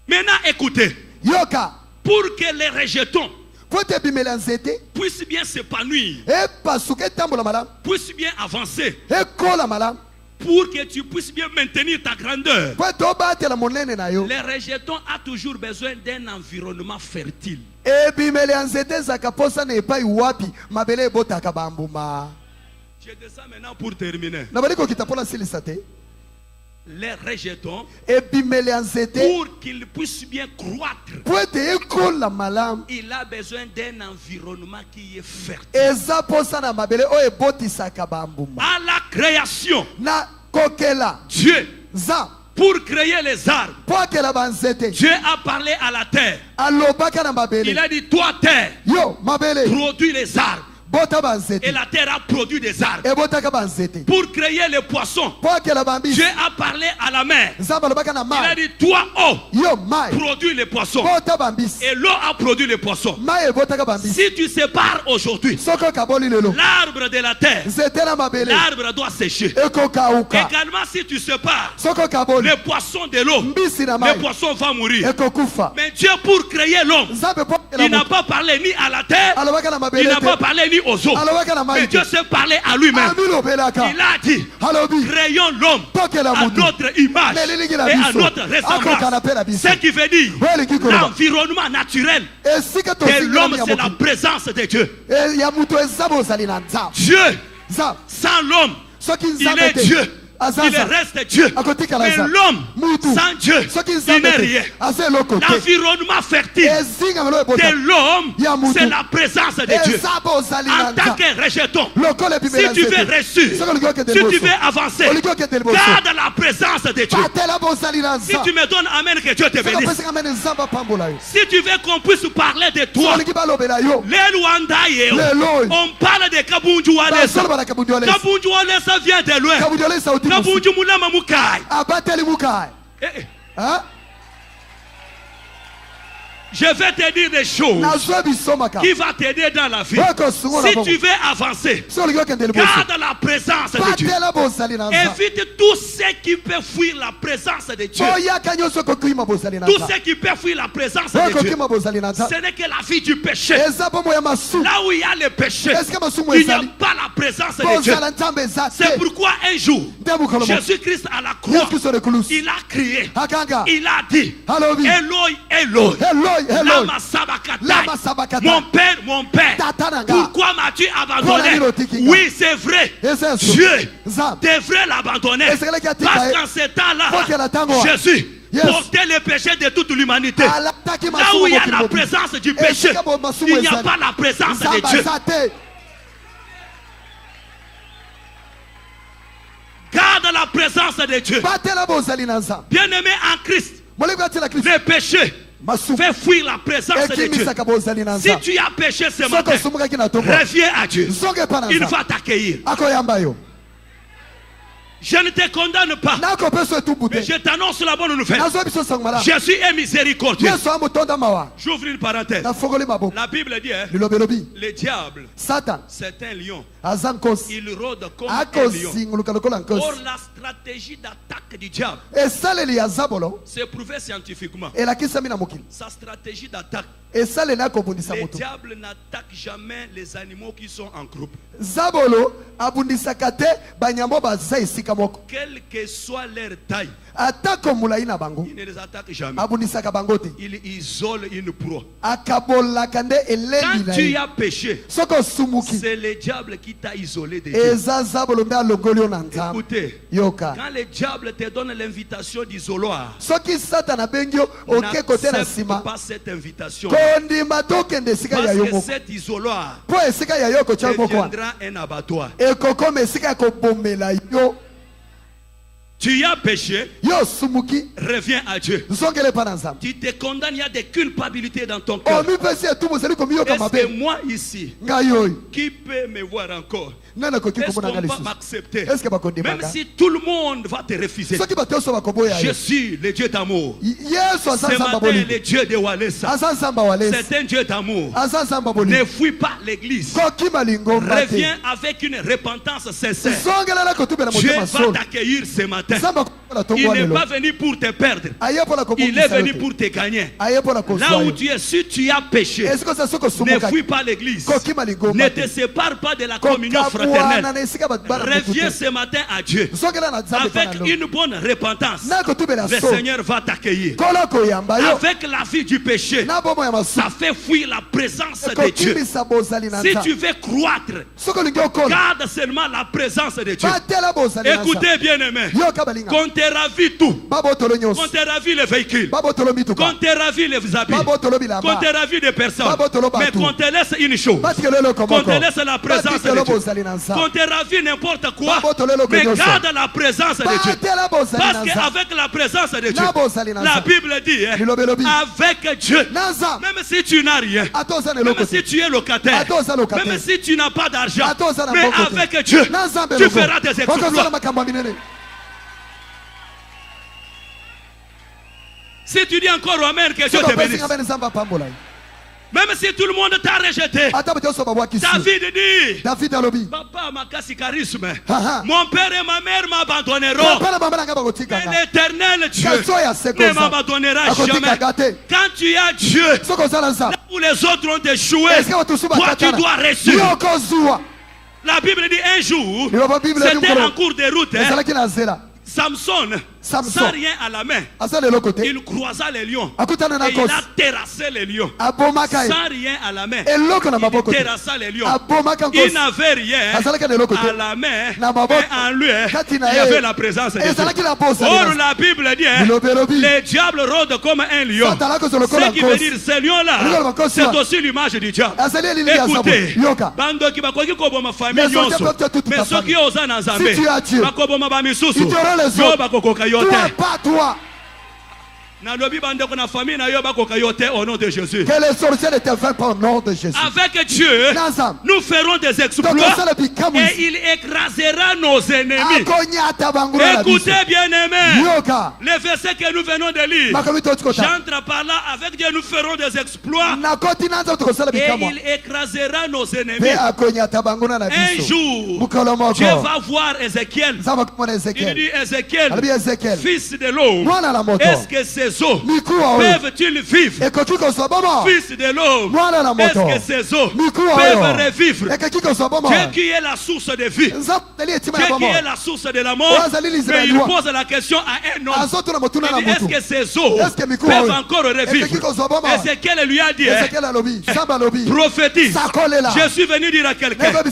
Maintenant, écoutez. Pour que les rejetons puissent bien s'épanouir, puissent bien avancer, pour que tu puisses bien maintenir ta grandeur, les rejetons ont toujours besoin d'un environnement fertile. Je descends maintenant pour terminer. Les rejetons, pour qu'ils puissent bien croître, il a besoin d'un environnement qui est fertile. À la création, Dieu, pour créer les arbres, Dieu a parlé à la terre. Il a dit, toi terre, produis les arbres. Et la terre a produit des arbres. Pour créer les poissons, Dieu a parlé à la mer. Il a dit, toi eau, produis les poissons. Et l'eau a produit les poissons. Si tu sépares aujourd'hui l'arbre de la terre, l'arbre doit sécher. Également, si tu sépares les poissons de l'eau, les poissons vont mourir. Mais Dieu, pour créer l'homme, il n'a pas parlé ni à la terre, il n'a pas parlé ni aux eaux. Mais Dieu s'est parlé à lui-même. Il a dit, créons l'homme à notre image et à notre ressemblance. Ce qui veut dire l'environnement naturel de l'homme, c'est la présence de Dieu. Dieu, sans l'homme, il est Dieu. Il reste Dieu. Mais l'homme sans Dieu, il n'est rien. L'environnement fertile de l'homme, c'est la présence de Dieu. En tant que rejeton, si tu veux réussir, si tu veux avancer, garde la présence de Dieu. Si tu me donnes amen, que Dieu te bénisse. Si tu veux qu'on puisse parler de toi, on parle de Kabundualesa. Kabundualesa vient de loin. Kabundu mulama mukai.
Abateli mukai.
Je vais te dire des choses qui vont t'aider dans la vie. Si tu veux avancer, garde la présence de Dieu. Évite tout ce qui peut fuir la présence de Dieu. Tout ce qui peut fuir la présence de Dieu, ce n'est que la vie du péché. Là où il y a le péché, il n'y a pas la présence de Dieu. C'est pourquoi un jour, Jésus-Christ à la croix, il a crié, il a dit, Eloi, Eloi, Lama sabachthani. Mon Père, pourquoi m'as-tu abandonné? Oui, c'est vrai, Dieu devrait l'abandonner. Parce qu'en ce temps-là, Jésus portait le péché de toute l'humanité. Là où il y a la présence du péché, il n'y a pas la présence de Dieu. Garde la présence de Dieu. Bien-aimé en Christ, le péché fait fuir la présence de Dieu. Si tu as péché ce matin, reviens à Dieu. Il va t'accueillir. Je ne te condamne pas, mais je t'annonce la bonne nouvelle. Jésus est miséricordieux. J'ouvre une parenthèse. La Bible dit, le diable, c'est un lion. Il rôde comme un lion. Or, la stratégie d'attaque du diable, c'est prouvé scientifiquement. Sa stratégie d'attaque, le diable n'attaque jamais les animaux qui sont en groupe. Quelle que soit leur taille, il ne les attaque jamais. Il isole une proie. Quand tu as péché, c'est le diable qui t'a isolé de Dieu. Écoutez, quand le diable te donne l'invitation d'isoloir, n'accepte pas cette invitation. Parce que cet isoloir deviendra un abattoir. Tu as péché, reviens à Dieu. Tu te condamnes, il y a des culpabilités dans ton cœur. Est-ce que moi ici, qui peut me voir encore? Est-ce qu'on va m'accepter? Même si tout le monde va te refuser, je suis le Dieu d'amour. Ce matin, le Dieu de Walesa, c'est un Dieu d'amour. Ne fuis pas l'église. Reviens avec une repentance sincère. Dieu va t'accueillir ce matin. Il n'est pas venu pour te perdre. Il est venu pour te gagner. Là où tu es, si tu as péché, ne fuis pas l'église. Ne te sépare pas de la communion fraternelle. Reviens ce matin à Dieu avec une bonne repentance. Le Seigneur va t'accueillir. Avec la vie du péché, ça fait fuir la présence de Dieu. Si tu veux croître, garde seulement la présence de Dieu. Écoutez bien aimé, qu'on te ravit tout, qu'on te ravit les véhicules, qu'on te ravit les habits, qu'on te ravit des personnes, mais qu'on te laisse une chose, qu'on te laisse la présence de Dieu. Qu'on te ravit n'importe quoi, mais garde la présence de Dieu. Parce qu'avec la présence de Dieu, la Bible dit, avec Dieu, même si tu n'as rien, même si tu es locataire, même si tu n'as pas d'argent, mais avec Dieu, tu feras des exploits. Si tu dis encore amen, que Dieu te bénisse. Même si tout le monde t'a rejeté, David dit, papa m'a cassé charisme, mon père et ma mère m'abandonneront, mais l'éternel Dieu ne m'abandonnera jamais. Quand tu as Dieu, là où les autres ont échoué, toi tu dois réussir. La Bible dit un jour, c'était en cours de route, Samson, sans rien à la main, il croisa les lions et il a terrassé les lions. Sans rien à la main, il terrassa les lions. Il n'avait rien à la main, mais en lui, il y avait la présence de Dieu. Or, la Bible dit, le diable rôde comme un lion. Ce qui veut dire, ce lion-là, c'est aussi l'image du diable. Écoutez, bando qui va kobo ma famille nyonso, mais ceux qui osent en Zambé, bakobo ma bamisusu, yo bakoko kayote.
Pas toi.
au nom de Jésus.
Que les sorciers ne te fassent pas au nom de Jésus.
Avec Dieu, nous ferons des exploits et il écrasera nos ennemis. Écoutez bien aimés, les versets que nous venons de lire. J'entre par là, avec Dieu nous ferons des exploits et il écrasera nos ennemis. Un jour, Dieu va voir Ézéchiel. Il dit Ézéchiel, fils de l'homme, est-ce que ces eaux peuvent-ils vivre? Fils de l'homme, est-ce que ces eaux peuvent revivre? Dieu qui est la source de vie, Dieu qui est la source de la mort, mais il pose la question à un homme. Il dit, est-ce que ces eaux peuvent encore revivre? Ézéchiel lui a dit, prophétise, je suis venu dire à quelqu'un, ta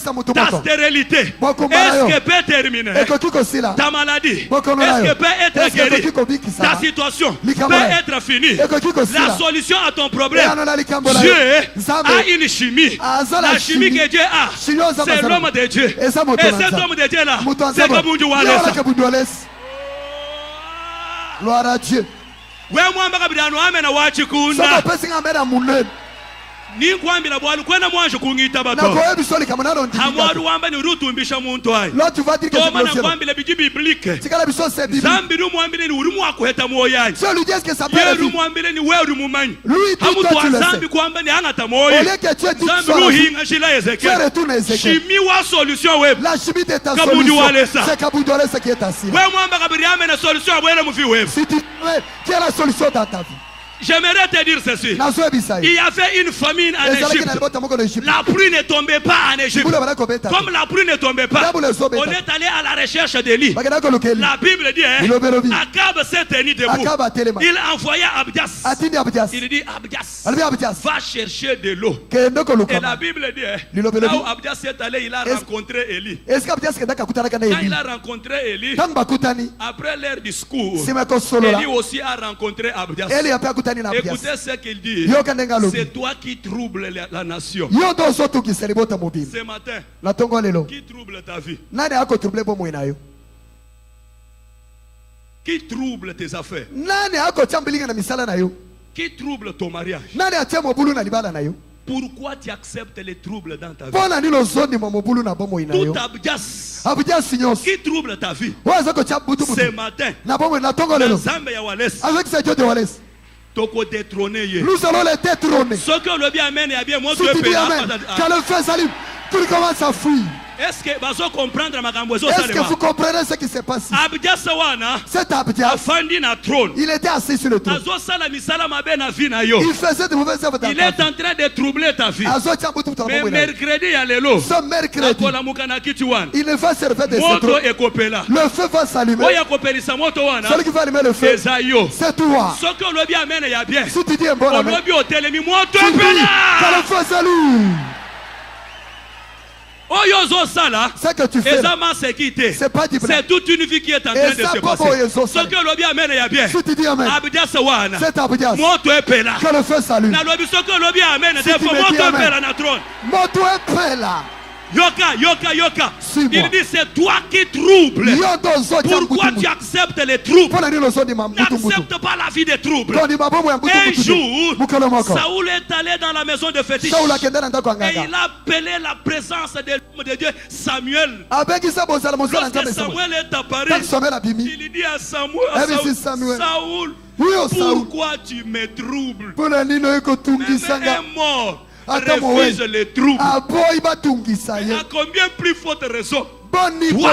stérilité, est-ce que peut terminer? Ta maladie, est-ce que peut être guérie? Ta situation peut être finie? La solution à ton problème, Dieu a une chimie. La chimie que Dieu a, c'est l'homme de Dieu. Et cet homme de Dieu là, c'est Kabundu Walesa.
Gloire à Dieu. L'autre tu vas dire que c'est lui dit que ça peut lui la chimie de ta solution, c'est Kabundu Walesa qui est assis. Si tu as la solution dans ta vie,
j'aimerais te dire ceci. Il y avait une famine en Égypte. La pluie ne tombait pas en Égypte. Comme la pluie ne tombait pas, on est allé à la recherche d'Élie. La Bible dit, Akab s'est tenu debout. Il envoya Abdias. Il dit, Abdias, va chercher de l'eau. Et la Bible dit, là où Abdias est allé, il a rencontré Élie. Quand il a rencontré Élie, après leur discours, Élie aussi a rencontré Abdias. Écoutez ce qu'il dit. C'est toi qui troubles la nation. Ce matin, qui trouble ta vie? Qui trouble tes affaires? Qui trouble ton mariage? Pourquoi tu acceptes les troubles dans ta vie? Tout Abdias qui trouble ta vie ce matin,
avec ce Dieu de Walesa, nous allons les détrôner. Si tu dis Amen, quand le feu s'allume, tout commence à fuir. Est-ce que vous comprenez ce qui se passe? Cet Abdias, il était assis sur le trône. Il faisait de mauvaises œuvres dans ta vie.
Il est en train de troubler ta vie. Mais mercredi,
ce mercredi, il ne va servir de ce trône. Le feu va s'allumer. Celui qui va allumer le feu, c'est toi. Si tu dis un bon Amen, quand le feu s'allume, ce que tu fais, c'est pas du
c'est toute une vie qui est en train de se passer. Ce que l'on dit Amen est bien.
Si tu dis Amen, c'est Abdias, que le feu s'allume. Si tu me dis Amen,
Yoka. Il dit c'est toi qui troubles. Pourquoi tu acceptes les troubles? N'accepte pas la vie des troubles. Un jour, Saoul est allé dans la maison de fétiche et il a appelé la présence de l'homme de Dieu Samuel. Lorsque Samuel est apparu, il dit à Samuel, pourquoi tu me troubles? Un mort refuse les troubles. À combien plus forte raison? Toi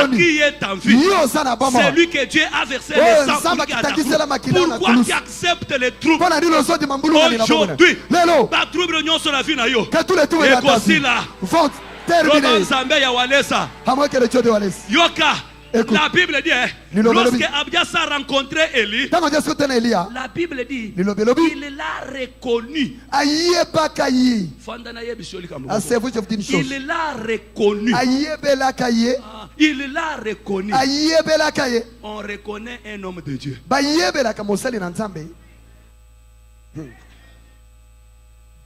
qui es en vie, c'est lui que Dieu a versé le sang pour pourquoi tu acceptes les troubles? Aujourd'hui, ta trouble union sur la vie na yo. Et aussi là, Yoka. La Bible dit, lorsque Abdias a rencontré Élie, la Bible dit, il l'a reconnu. Il l'a reconnu. Il l'a reconnu. On reconnaît un homme de Dieu.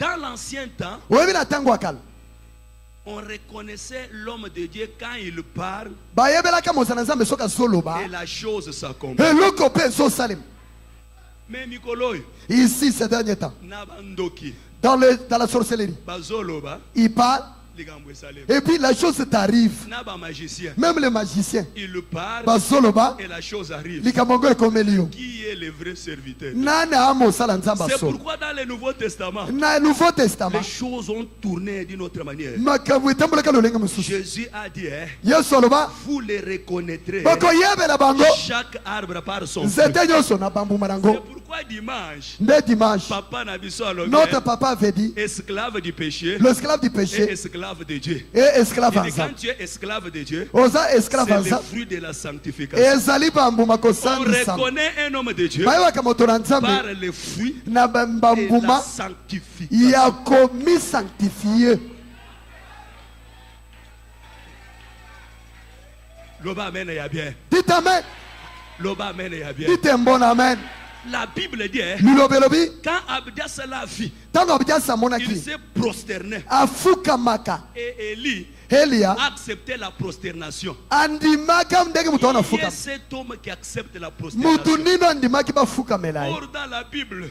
Dans l'ancien temps, on reconnaissait l'homme de Dieu quand il parle et la chose s'accomplit.
Ici, ces derniers temps, dans la sorcellerie, il parle. Et puis la chose t'arrive. Même les magiciens.
Il parle et la chose arrive.
Qui
est le vrai serviteur? C'est pourquoi dans le Nouveau Testament, les choses ont tourné d'une autre manière. Jésus a dit, vous les reconnaîtrez chaque arbre par son fruit. C'est pourquoi dimanche, papa
notre papa avait dit,
esclave du péché,
l'esclave du péché
et esclave de Dieu.
Et esclave
quand tu es esclave de Dieu, c'est le fruit de la sanctification. On reconnaît un homme de Dieu par le fruit et la sanctification. Loba amen ya bien.
Dites amen.
Loba amen ya bien.
Dites un bon amen.
La Bible dit, quand Abdias l'a vu, il s'est prosterné. Et Élie a accepté la prosternation. Il y a cet homme qui accepte la prosternation. Or dans la Bible,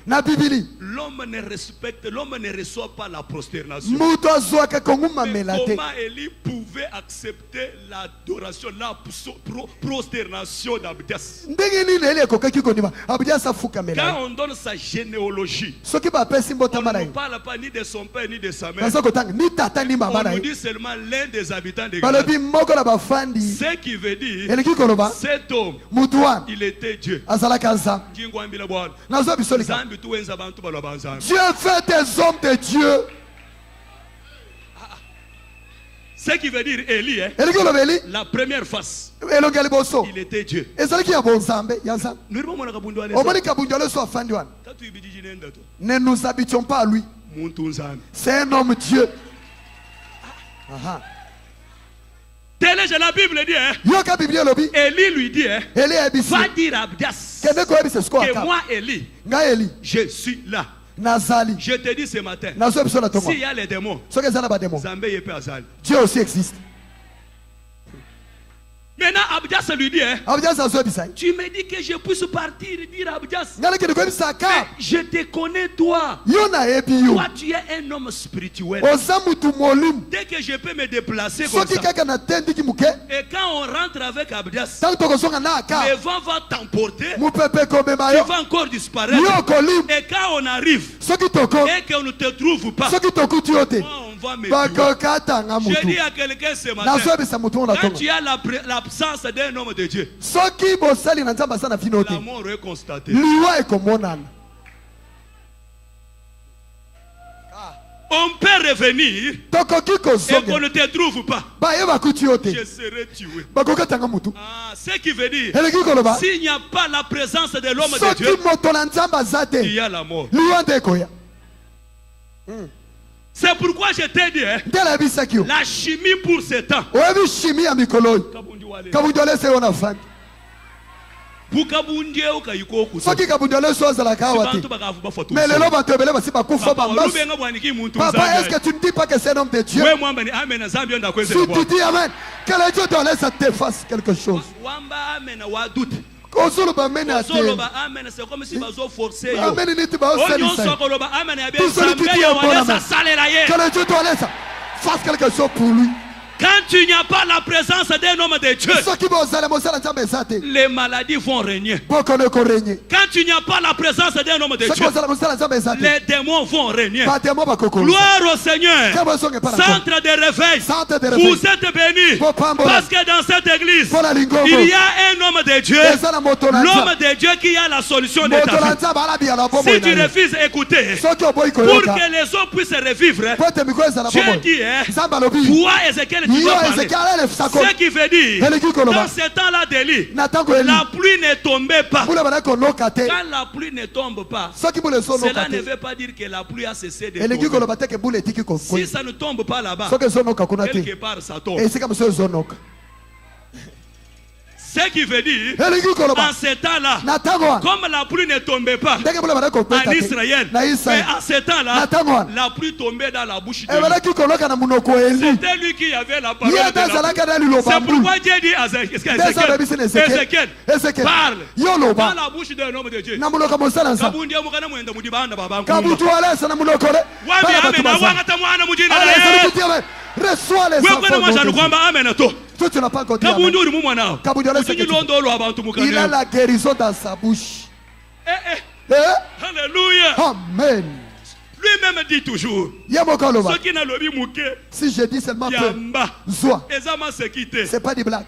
l'homme ne respecte, l'homme ne reçoit pas la prosternation. Mais comment Élie pouvait accepter l'adoration, la prosternation d'Abdias? Quand on donne sa généalogie, on ne parle pas ni de son père ni de sa mère. On nous dit seulement l'un des habitants de Galate. Ce qui veut dire, cet homme, il était Dieu.
Dieu fait des hommes de Dieu.
Ce qui veut dire Élie, la première face, il était Dieu.
Ne nous habitions pas à lui. C'est un homme Dieu.
Tel est la Bible dit, Élie lui dit, va dire à Abdias que moi Élie, je suis là. Je te dis ce matin, s'il y a les démons,
Dieu aussi existe.
Maintenant Abdias lui dit, tu me dis que je puisse partir et dire à Abdias, mais je te connais toi. Toi tu es un homme spirituel. Dès que je peux me déplacer comme ça, et quand on rentre avec Abdias, le vent va t'emporter, tu vas encore disparaître. Et quand on arrive et qu'on ne te trouve pas, on va me tuer. Je dis à quelqu'un ce matin, quand tu as l'absence d'un homme de Dieu, la mort est constatée. On peut revenir et qu'on ne te trouve pas. Je serai tué. Ce qui veut dire, s'il n'y a pas la présence de l'homme de Dieu, il y a la mort. C'est pourquoi je t'ai dit, la chimie pour ce temps.
Mais le lobe papa, est-ce que tu ne dis pas que c'est un homme de Dieu? Si tu dis amen, que le Dieu te laisse te fasse quelque chose.
C'est comme si bazo forcé.
Que le Dieu te laisse fasse quelque chose pour lui.
Quand il n'y a pas la présence d'un homme de Dieu, les maladies vont régner. Quand il n'y a pas la présence d'un homme de Dieu, les démons vont régner. Gloire au Seigneur. Centre de réveil. Vous êtes bénis. Parce que dans cette église, il y a un homme de Dieu. L'homme de Dieu qui a la solution de ta vie. Si tu refuses d'écouter, pour que les hommes puissent revivre, Dieu dit, toi Ézéchiel, tu dois parler. Ce qui veut dire, dans ce temps-là d'Élie, la pluie ne tombait pas. Quand la pluie ne tombe pas, cela ne veut pas dire que la pluie a cessé de tomber. Si ça ne tombe pas là-bas, quelque part ça tombe. Ce qui veut dire, en ce temps-là, comme la pluie ne tombait pas en Israël, mais en ce temps-là, la pluie tombait dans la bouche de lui. C'était lui qui avait la parole de la. C'est pourquoi Dieu dit à Ézéchiel, parle dans la bouche d'un homme de Dieu.
Reçois les enfants. Toi, tu n'as pas encore dit amen. Il a la guérison dans sa bouche.
Alléluia.
Amen.
Lui-même dit toujours,
si je dis seulement que Zoa, c'est pas des blagues.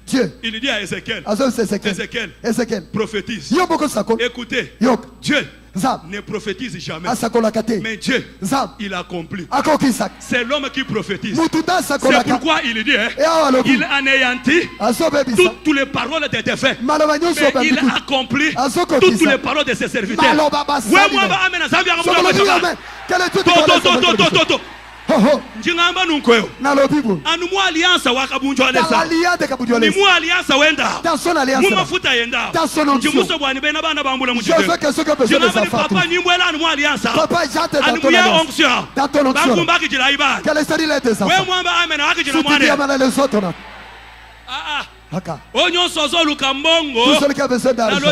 Dieu,
il dit à Ézéchiel, prophétise. Écoutez, Dieu ne prophétise jamais. Mais Dieu, il accomplit. C'est l'homme qui prophétise. C'est pourquoi il dit, il anéantit toutes les paroles de tes faits. Mais il accomplit toutes les paroles de ses serviteurs. Njingamba nunkweo anumu alianza wakabunjwa lesa nimu alianza wenda mumafuta yenda njimuso bwani bena bana bambula mujibwe njingamba ni papa nimwela anumu alianza anumu ya onction bakumbaki jila iba we mwamba amena wakijila mwane Onyo sozo lukambongo.
Tout celui qui a besoin d'argent.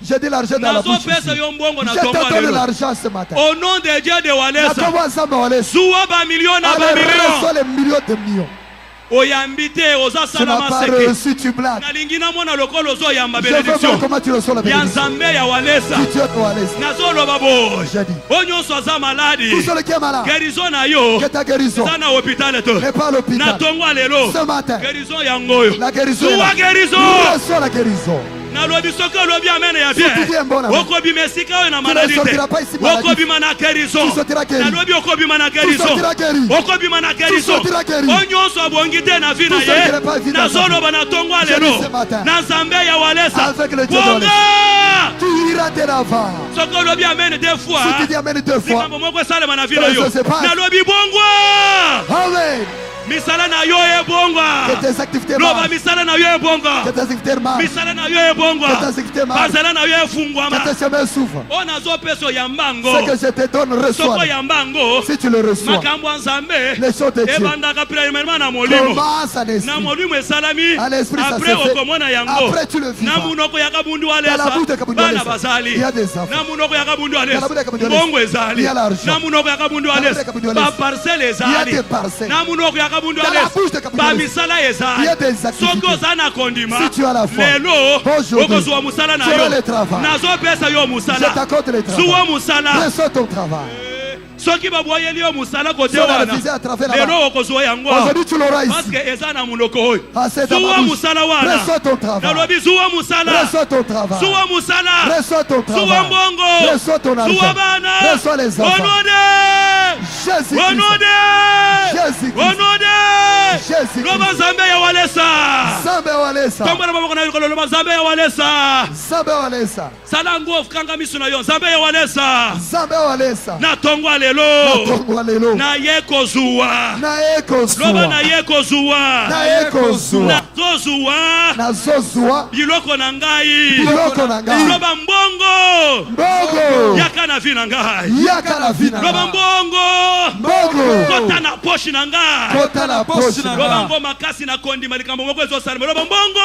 J'ai dit l'argent dans la bouche. Je te donne l'argent ce matin.
Au nom de Dieu de Walesa.
Sois les millions de millions. Tu n'as pas reçu, tu blagues. Je veux voir comment tu reçois la bénédiction. Si Dieu te Walesa. J'ai dit. Tout celui qui est malade. Que ta guérison n'est pas à l'hôpital. Ce matin. La guérison est là. Reçois la guérison. Tu ne sortiras pas ici maladif. Tu sortiras guéri. Tu sortiras guéri. Tu sortiras guéri. Tu sortiras pas vide. J'ai dit ce matin. Avec le Dieu de Walesa. Tu iras de l'avant. Si tu dis amène 2 fois. Que se passe. Amen.
Misala na yo e bongwa.
Que tes activités
marchent. Misala na yo e bongwa.
Que tes activités marchent.
Misala na yo e bongwa.
Que tes activités marchent.
Misala na yo e fungwa.
Que tes chemins s'ouvrent.
Ona zo peso yambango.
Ce que je te donne, reçois. Si tu le reçois.
Makambo nzambe.
Les choses de Dieu.
Ebandaka premièrement na molimo.
Commence à l'esprit.
Na molimo esalami.
À l'esprit ça se fait. Après tu le vis.
Na munoko yakabundu alesa.
Dans la bouche de Kabundu Alesa. Il y a des enfants.
Na munoko yakabundu alesa.
Dans la bouche de Kabundu Alesa.
Bongo ezali.
Il y a l'argent.
Na munoko yakabundu alesa. Ba parcelle ezali.
Il y a des parcelles.
Na munoko yakabundu alesa.
Dans la bouche de Kabundu Alesa. Il y a des activités. Si tu as la foi, aujourd'hui, tu auras le travail. Je t'accorde le travail. Reçois ton travail. Si on a refusé à travers là-bas, aujourd'hui tu l'auras ici. C'est dans ma bouche. Reçois ton travail. Reçois ton travail. Reçois ton travail. Reçois ton argent. Reçois les enfants. Jésus-Christ. Jésus-Christ. Zambe Walesa. Zambe Walesa. Zambe Walesa.
Na yeko zuwa.
Na zozua.
Biloko na ngai. Loba mbongo. Yaka na vi na ngai. Loba mbongo. Kota na poshi na ngai. Loba ngoma kasi na kondi malikambo moko ezo salme. Loba mbongo.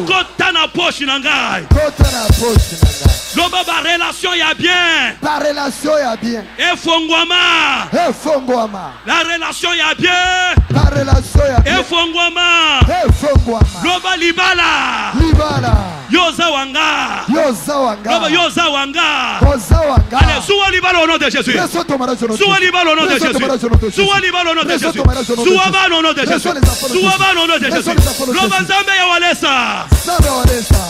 Kota na poshi na ngai. Loba ba relation ya bien.
La relation ya bien.
Efongwama. La relation ya bien.
La relation ya bien.
Efongwama. Loba libala. Yoza wanga. Loba yoza wanga. Allez, sois libala au nom de Jésus. Sois libala au nom de Jésus. Sois libala au nom de Jésus. Sois ba au nom de Jésus. Sois ba au nom de Jésus. Loba nzambe ya Walesa.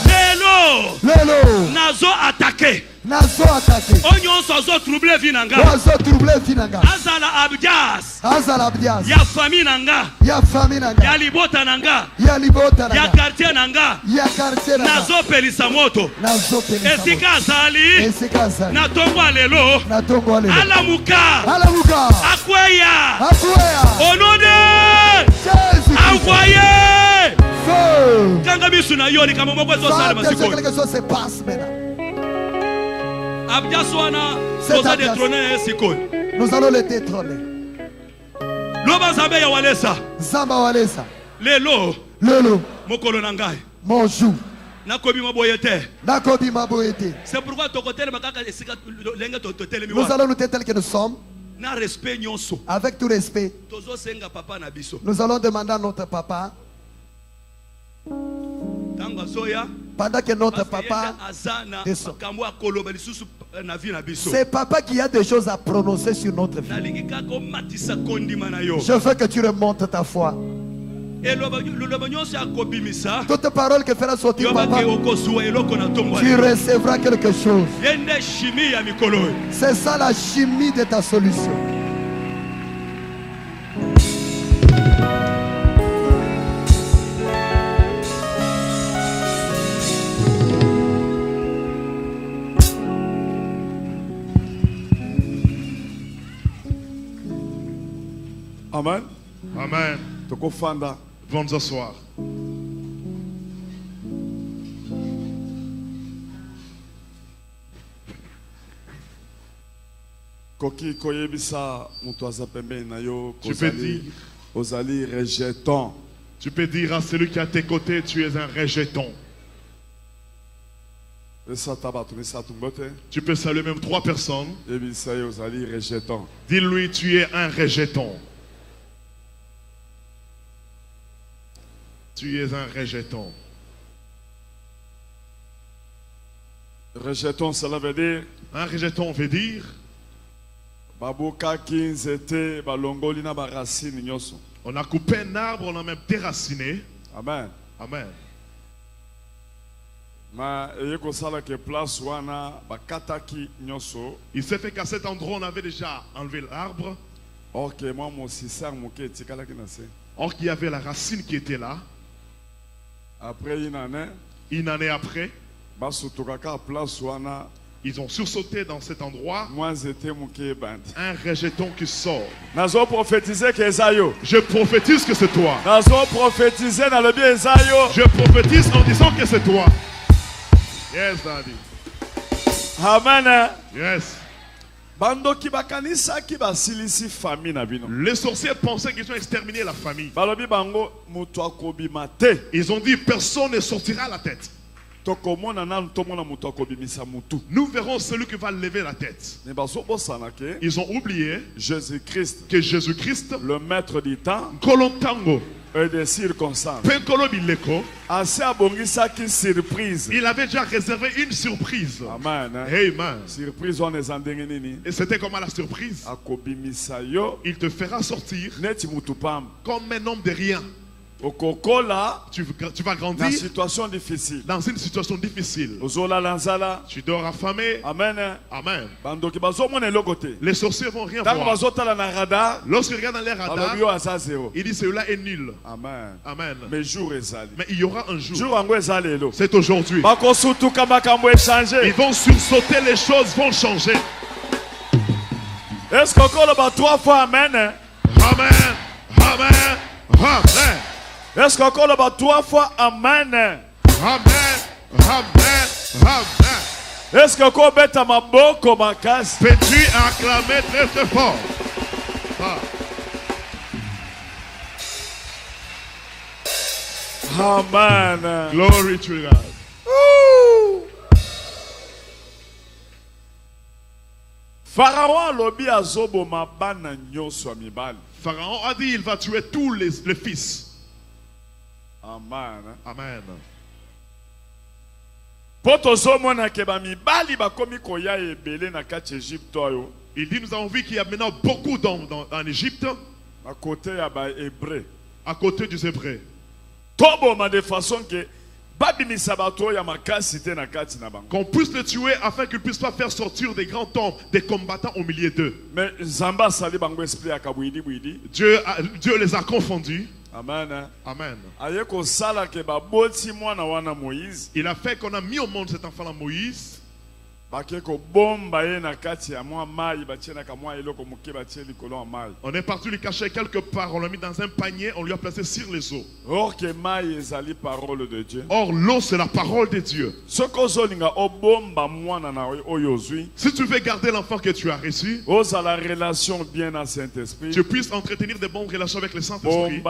Lelo. Nazo attaqué. Onyo sozo troublé vinanga. Azala abdias. Ya famille nanga. Ya libota nanga. Ya quartier nanga. Nazo pelisa moto. Esika azali. Na tongwa lelo. Alamuka. Akweya. Au nom de Jésus. Envoyé.
que quelque chose se passe maintenant. Nous allons le détrôner. Zamba Walesa. Lelo. Mon jour. C'est pourquoi nous allons nous tenir tels que nous sommes. Avec tout respect. Nous allons demander à notre papa. Pendant que notre papa descend. C'est papa qui a des choses à prononcer sur notre vie. Je veux que tu remontes ta foi. Toute parole que fera sortir papa, tu recevras quelque chose. C'est ça la chimie de ta solution.
Amen.
Amen. Vont s'asseoir.
Tu peux dire rejeton.
Tu peux dire à celui qui est à tes côtés, tu es un rejeton. Tu peux saluer même 3 personnes. Dis-lui, tu es un rejeton. Tu es un rejeton.
Rejeton, cela veut dire.
Un rejeton veut dire. On a coupé un arbre, on a même déraciné.
Amen.
Amen. Il s'est fait qu'à cet endroit, on avait déjà enlevé l'arbre. Or qu'il y avait la racine qui était là.
Après une
année après, ils ont sursauté dans cet endroit. Un rejeton qui sort. Je prophétise que c'est toi. Je prophétise en disant que c'est toi. Yes, Daddy.
Amen.
Yes. Les sorciers pensaient qu'ils ont exterminé la famille. Ils ont dit personne ne sortira la tête. Nous verrons celui qui va lever la tête. Ils ont oublié que Jésus-Christ,
le maître du temps,
et des circonstances, il avait déjà réservé une surprise.
Amen.
Amen.
Surprise,
et c'était comment la surprise? Il te fera sortir comme un homme de rien. Tu vas grandir
dans une situation difficile.
Tu dors affamé.
Amen.
Amen. Les sorciers vont rien voir. Lorsqu'ils regardent dans les radars, ils disent celui-là est nul.
Amen.
Amen.
Mais
il y aura un jour.
C'est
aujourd'hui. Ils vont sursauter, les choses vont changer.
Est-ce qu'on va 3 fois amen?
Amen. Amen. Amen.
Est-ce qu'on va 3 fois amen?
Amen. Amen. Amen.
Est-ce qu'on va mettre ma boko ma casse?
Peux-tu acclamer très très fort?
Amen.
Glory to God.
Pharaon lobi azobo mabana nyoso amibali.
Pharaon a dit il va tuer tous les fils.
Amen.
Amen. Il dit nous avons vu qu'il y a maintenant beaucoup d'hommes en Égypte.
À côté Hébreux.
À côté des Hébreux.
De façon que
qu'on puisse les tuer afin qu'ils ne puissent pas faire sortir des grands hommes, des combattants au milieu d'eux.
Mais
Dieu les a confondus.
Amen.
Amen.
Il
Il a fait qu'on a mis au monde cet enfant-là Moïse.
On est parti lui cacher quelque part, on l'a mis dans un panier, on lui a placé sur les eaux.
Or
l'eau c'est la parole de Dieu. Si tu veux garder l'enfant que tu as reçu, tu puisses entretenir de bonnes relations avec le Saint-Esprit,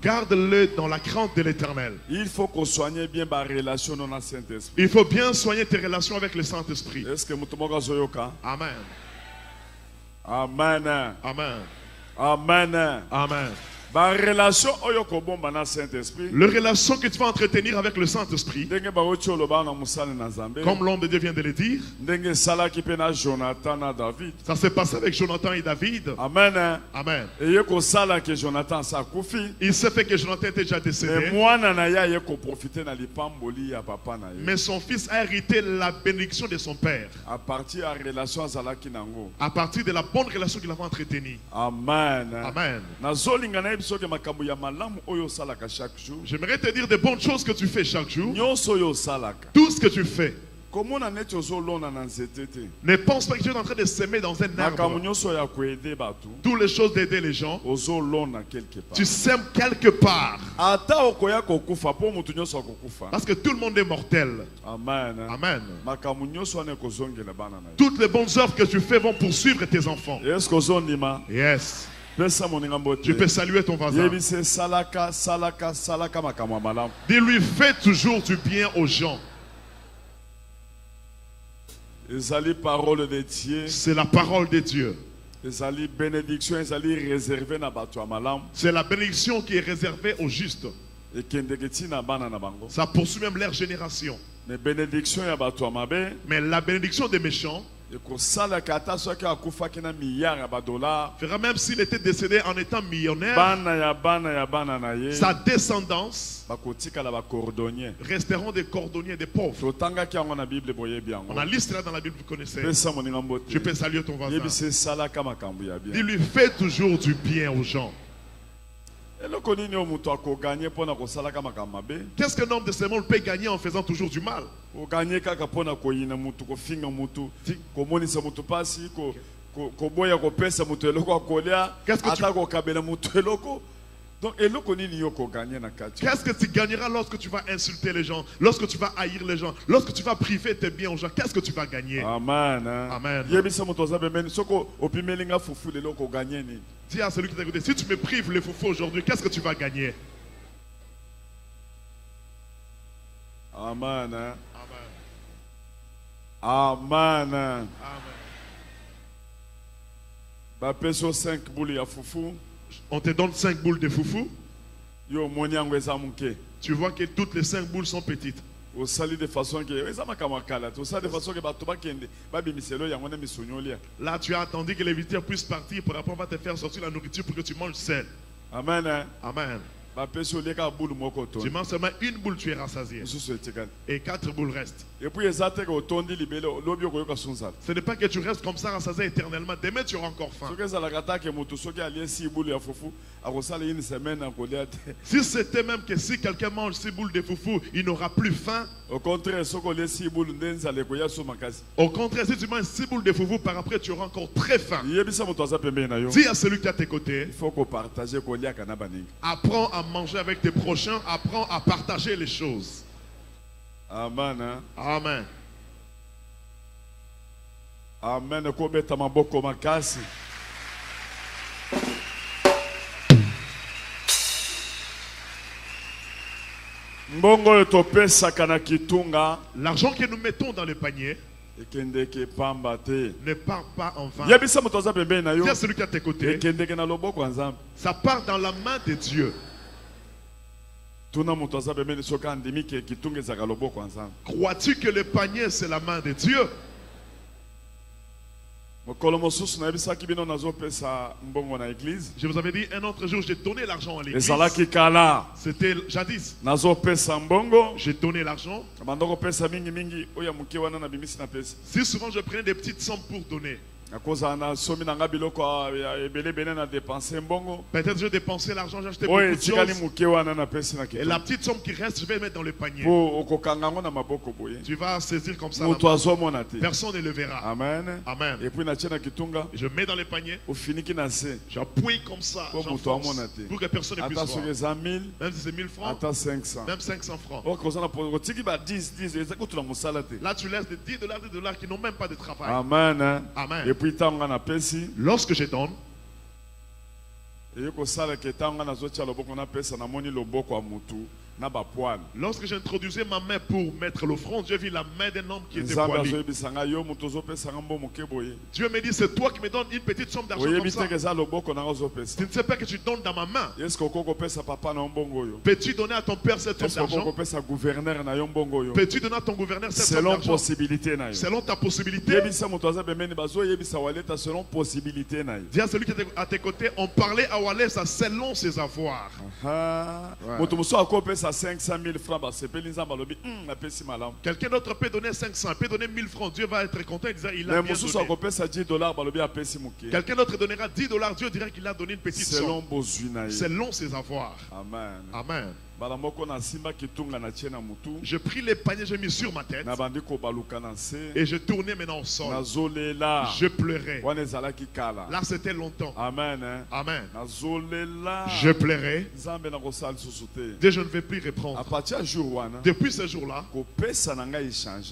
garde-le dans la crainte de l'Éternel.
Il faut qu'on soigne bien ma relation dans le Saint-Esprit.
Il faut bien soigner tes relations avec le Saint-Esprit.
Est-ce que Mutumoga Zoyoka?
Amen.
Amen.
Amen.
Amen.
Amen.
La relation
le relation que tu vas entretenir avec le Saint-Esprit, comme l'homme de Dieu vient de le dire, ça s'est passé avec Jonathan et David.
Amen.
Amen.
Il
s'est fait que Jonathan était déjà décédé, mais son fils a hérité la bénédiction de son père
à partir
de la bonne relation qu'il avait entretenue.
Amen.
Amen.
J'aimerais
te dire des bonnes choses que tu fais chaque jour. Tout ce que tu fais. Ne pense pas que tu es en train de s'aimer dans un arbre. Toutes les choses d'aider les gens, tu sèmes quelque part. Parce que tout le monde est mortel.
Amen.
Amen. Toutes les bonnes œuvres que tu fais vont poursuivre tes enfants. Yes. Tu peux saluer ton voisin. Dis-lui, fais toujours du bien aux gens. C'est la parole de Dieu. C'est la bénédiction qui est réservée aux justes. Ça poursuit même leur génération. Mais la bénédiction des méchants fera même s'il était décédé en étant millionnaire, sa descendance resteront des cordonniers, des pauvres. On a listé là dans la Bible, vous connaissez. Je peux saluer ton voisin. Dis-lui, fais toujours du bien aux gens. Qu'est-ce qu'un homme de ce monde peut gagner en faisant toujours du mal? Qu'est-ce que tu gagneras lorsque tu vas insulter les gens, lorsque tu vas haïr les gens, lorsque tu vas priver tes biens aux gens? Qu'est-ce que tu vas gagner?
Amen.
Amen. Dis à celui qui t'a écouté, si tu me prives les foufous aujourd'hui, qu'est-ce que tu vas gagner?
Amen.
Amen.
Amen.
On te donne 5 boules de foufou. Tu vois que toutes les 5 boules sont petites. Là, tu as attendu que les visiteurs puissent partir pour après on va te faire sortir la nourriture pour que tu manges seul.
Amen.
Amen. Tu manges seulement une boule, tu es rassasié. Et 4 boules restent. Ce n'est pas que tu restes comme ça rassasié éternellement. Demain tu auras encore faim. Si c'était même que si quelqu'un mange 6 boules de foufou, il n'aura plus faim. Au contraire, si tu manges 6 boules de foufou, par après tu auras encore très faim. Dis à celui qui est à tes côtés, apprends à manger avec tes prochains, apprends à partager les choses.
Amen.
Amen.
Amen.
L'argent que nous mettons dans le panier ne part pas en vain. Dis à celui qui est à tes côtés, ça part dans la main de Dieu. Crois-tu que le panier c'est la main de Dieu? Je vous avais dit un autre jour, j'ai donné l'argent à l'église. C'était jadis. J'ai donné l'argent. Si souvent je prenais des petites sommes pour donner. Peut-être je dépensé l'argent, j'ai acheté beaucoup de choses. Et la petite somme qui reste, je vais mettre dans le panier. Tu vas saisir comme ça. Personne ne le verra.
Amen.
Amen.
Et puis
je mets dans le panier. J'appuie comme ça. Pour que personne ne puisse voir. Même si c'est 1000 francs. Même 500 francs. Là, tu laisses des $10 qui n'ont même pas de travail.
Amen.
Amen.
Et puis,
lorsque je donne, lorsque j'introduisais ma main pour mettre l'offrande, j'ai vu la main d'un homme qui était poilu. Dieu me dit, c'est toi qui me donnes une petite somme d'argent comme ça. Tu ne sais pas que tu donnes dans ma main. Peux-tu donner à ton père cette somme d'argent? Peux-tu donner à ton gouverneur cette somme d'argent? Selon ta possibilité. Dis à celui qui est à tes côtés, on parlait à Walesa selon ses avoirs.
Ouais. 500 000 francs,
quelqu'un d'autre peut donner 500, peut donner 1000 francs. Dieu va être content, il dira il a bien donné. Quelqu'un d'autre donnera $10, Dieu dira qu'il a donné une petite somme. Selon ses avoirs.
Amen.
Amen. Je pris les paniers, j'ai mis sur ma tête. Et je tournais maintenant au sol. Je pleurais. Là c'était longtemps.
Amen.
Amen. Je pleurais. Dieu, je ne vais plus reprendre. Depuis ce jour-là,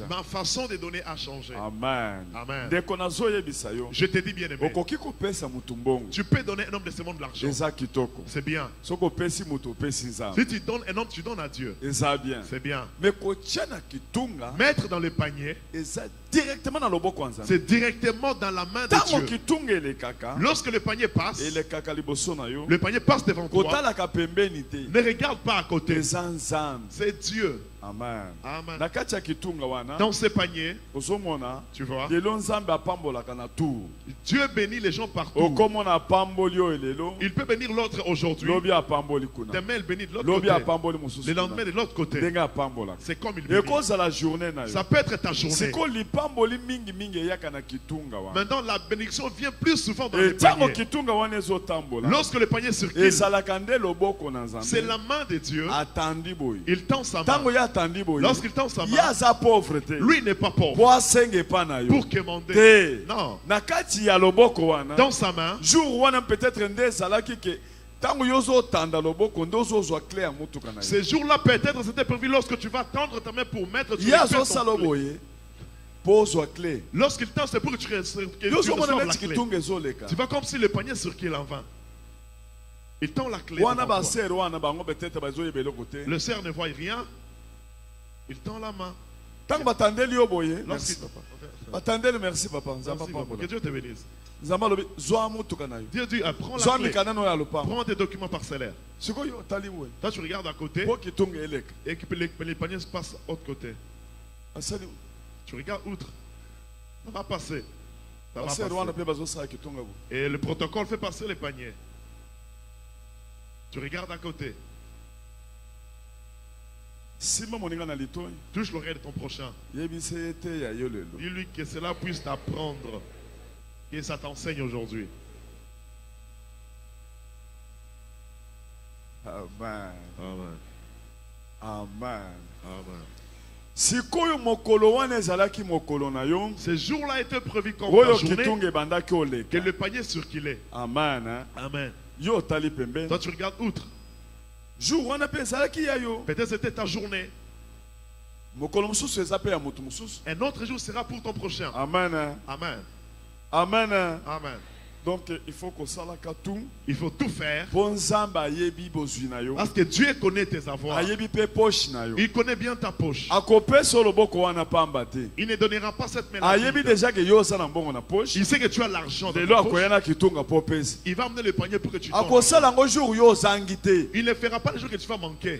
ma façon de donner a changé.
Amen.
Amen. Je te dis bien aimé, tu peux donner un homme de ce monde de l'argent. C'est bien. Si tu donnes un homme, tu donnes à Dieu. C'est bien.
Mais
mettre dans le panier, c'est directement dans la main de Dieu. Lorsque le panier passe, le panier passe devant toi. Ne regarde pas à côté. C'est Dieu.
Amen.
Amen.
Dans
dans ce panier, tu vois, Dieu bénit les gens partout. Il peut bénir l'autre aujourd'hui. Demain, il bénit de l'autre côté. Le lendemain, de l'autre côté. C'est comme il bénit. Ça peut être ta journée. Maintenant, la bénédiction vient plus souvent dans le panier. Lorsque le panier circule, c'est la main de Dieu. Il tend sa main. Lorsqu'il tend sa main, lui n'est pas pauvre pour quémander. Non. Dans sa main, ce jour-là peut-être c'était prévu lorsque tu vas tendre ta main pour mettre sur ton clé. Lorsqu'il tend, c'est pour que tu reçoives la clé. Tu vas comme si le panier circule en vain. Il tend la clé. Le cerf ne voit rien. Il tend la main.
Merci papa.
Que Dieu te bénisse. Dieu dit, prends la clé. Prends tes documents parcellaires. Toi tu regardes à côté et que les paniers se passent de l'autre côté. Tu regardes outre. Ça va passer. Ça va passer. Et le protocole fait passer les paniers. Tu regardes à côté. Touche l'oreille de ton prochain. Dis-lui que cela puisse t'apprendre. Et ça t'enseigne aujourd'hui.
Amen.
Amen.
Amen.
Amen.
Ce
jour-là était prévu comme ta journée que le panier circulait.
Amen.
Amen.
Toi
tu regardes outre. Peut-être c'était ta journée. Un autre jour sera pour ton prochain.
Amen.
Amen.
Amen.
Amen.
Donc il faut que ça
il faut tout faire parce que Dieu connaît tes avoirs. Il connaît bien ta poche. Il ne donnera pas cette main. Il sait que tu as l'argent dans ta poche. Il va amener le panier pour que tu donnes. Il ne fera pas le jour que tu vas manquer.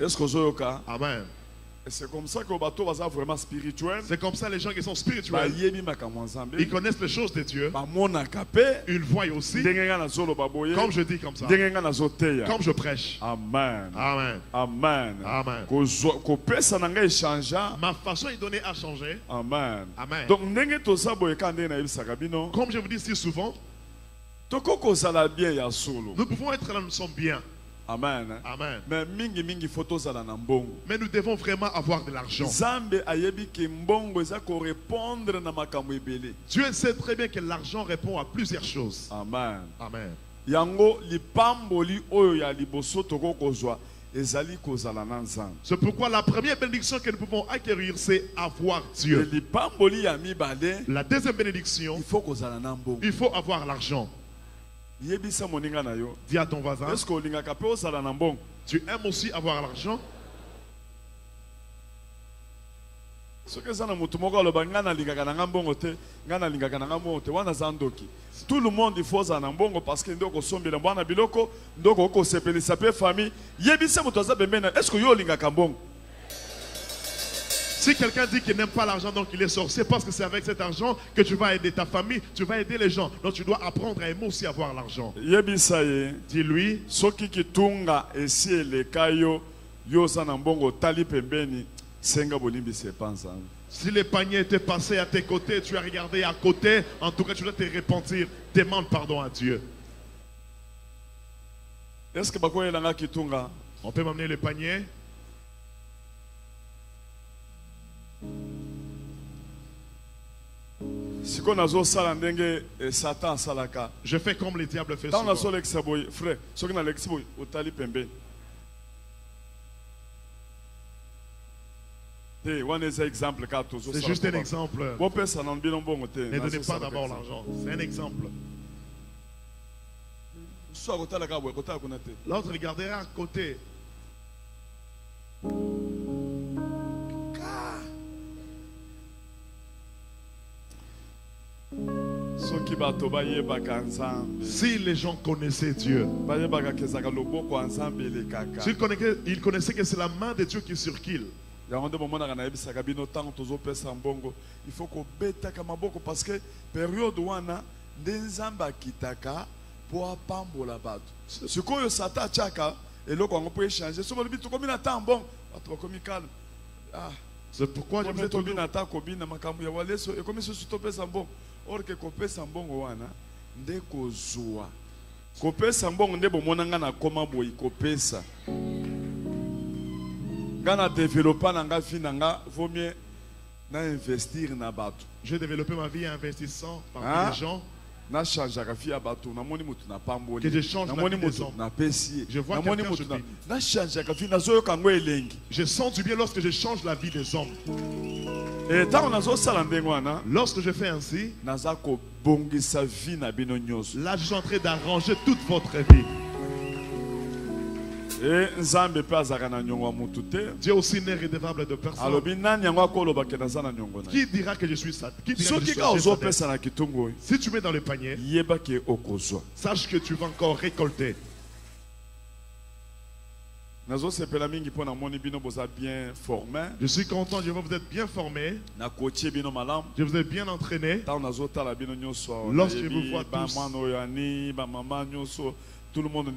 Amen.
C'est comme ça que les bateaux sont vraiment spirituels.
C'est comme ça les gens qui sont spirituels. Ils connaissent les choses de Dieu. Ils voient aussi. Comme je dis comme ça. Comme je prêche.
Amen.
Amen.
Amen.
Amen. Ma façon de donner a changé.
Amen.
Amen.
Donc,
comme je vous dis si souvent, nous pouvons être là, nous sommes bien.
Amen.
Amen.
Mais
nous devons vraiment avoir de l'argent. Dieu sait très bien que l'argent répond à plusieurs choses.
Amen.
Amen. C'est pourquoi la première bénédiction que nous pouvons acquérir, c'est avoir Dieu. La deuxième bénédiction, il faut avoir l'argent. Dis à ton voisin, tu aimes aussi avoir l'argent?
Tout le monde il faut ça nambongo parce que ndoko sombela bwana biloko ndoko ko sepelisa pe famille yebisa muto za bembena est-ce que yo lingaka mbongo?
Si quelqu'un dit qu'il n'aime pas l'argent, donc il est sorcier, parce que c'est avec cet argent que tu vas aider ta famille, tu vas aider les gens. Donc tu dois apprendre à aimer aussi avoir l'argent. Dis-lui, si les paniers étaient passés à tes côtés, tu as regardé à côté, en tout cas tu dois te repentir, demande pardon à Dieu.
Est-ce que
on peut m'amener le panier? Je fais comme les diables fait souvent. C'est juste un exemple. Ne donnez pas d'abord l'argent. C'est un exemple. L'autre regardera à côté. Si les gens connaissaient Dieu, ils connaissaient que c'est la main de Dieu qui est sur qui.
Il faut qu'on bête parce que période où on a des ambakitaka pour pambola batu. Ce qu'on y sata chaka et là on peut échanger. Sur le but comme il attend bon, comme calme. Ah,
c'est pourquoi je mets ton
bin atta kobina makambu ya wale so et comme ce stopé sambon. Or que kopé sambon wana ndeko zoa. Kopé sambon ndebo monanga na koma boy kopé ça. Gana développer nanga finanga vaut mieux na investir na batu.
J'ai développé ma vie en investissant parmi les gens.
Na change la vie à batu na moni mutu na pamboli.
Que je change la vie des hommes.
Na pesi.
Je vois quelqu'un je dis.
Na change la vie na zoyo kango elengi.
Je sens du bien lorsque je change la vie des hommes.
Et tant on a zo sala ndengwana.
Lorsque je fais ainsi,
nazako bongisa vie na bino nyos.
Là je suis en train d'arranger toute votre vie. Dieu aussi n'est redevable de personne. Qui dira que je suis ça? Qui dira que je suis si tu mets dans le panier, sache que tu vas encore récolter.
Je
suis content, je vois que vous êtes bien formés. Je vous ai bien entraîné. Lorsque je vous vois tous,
tout le monde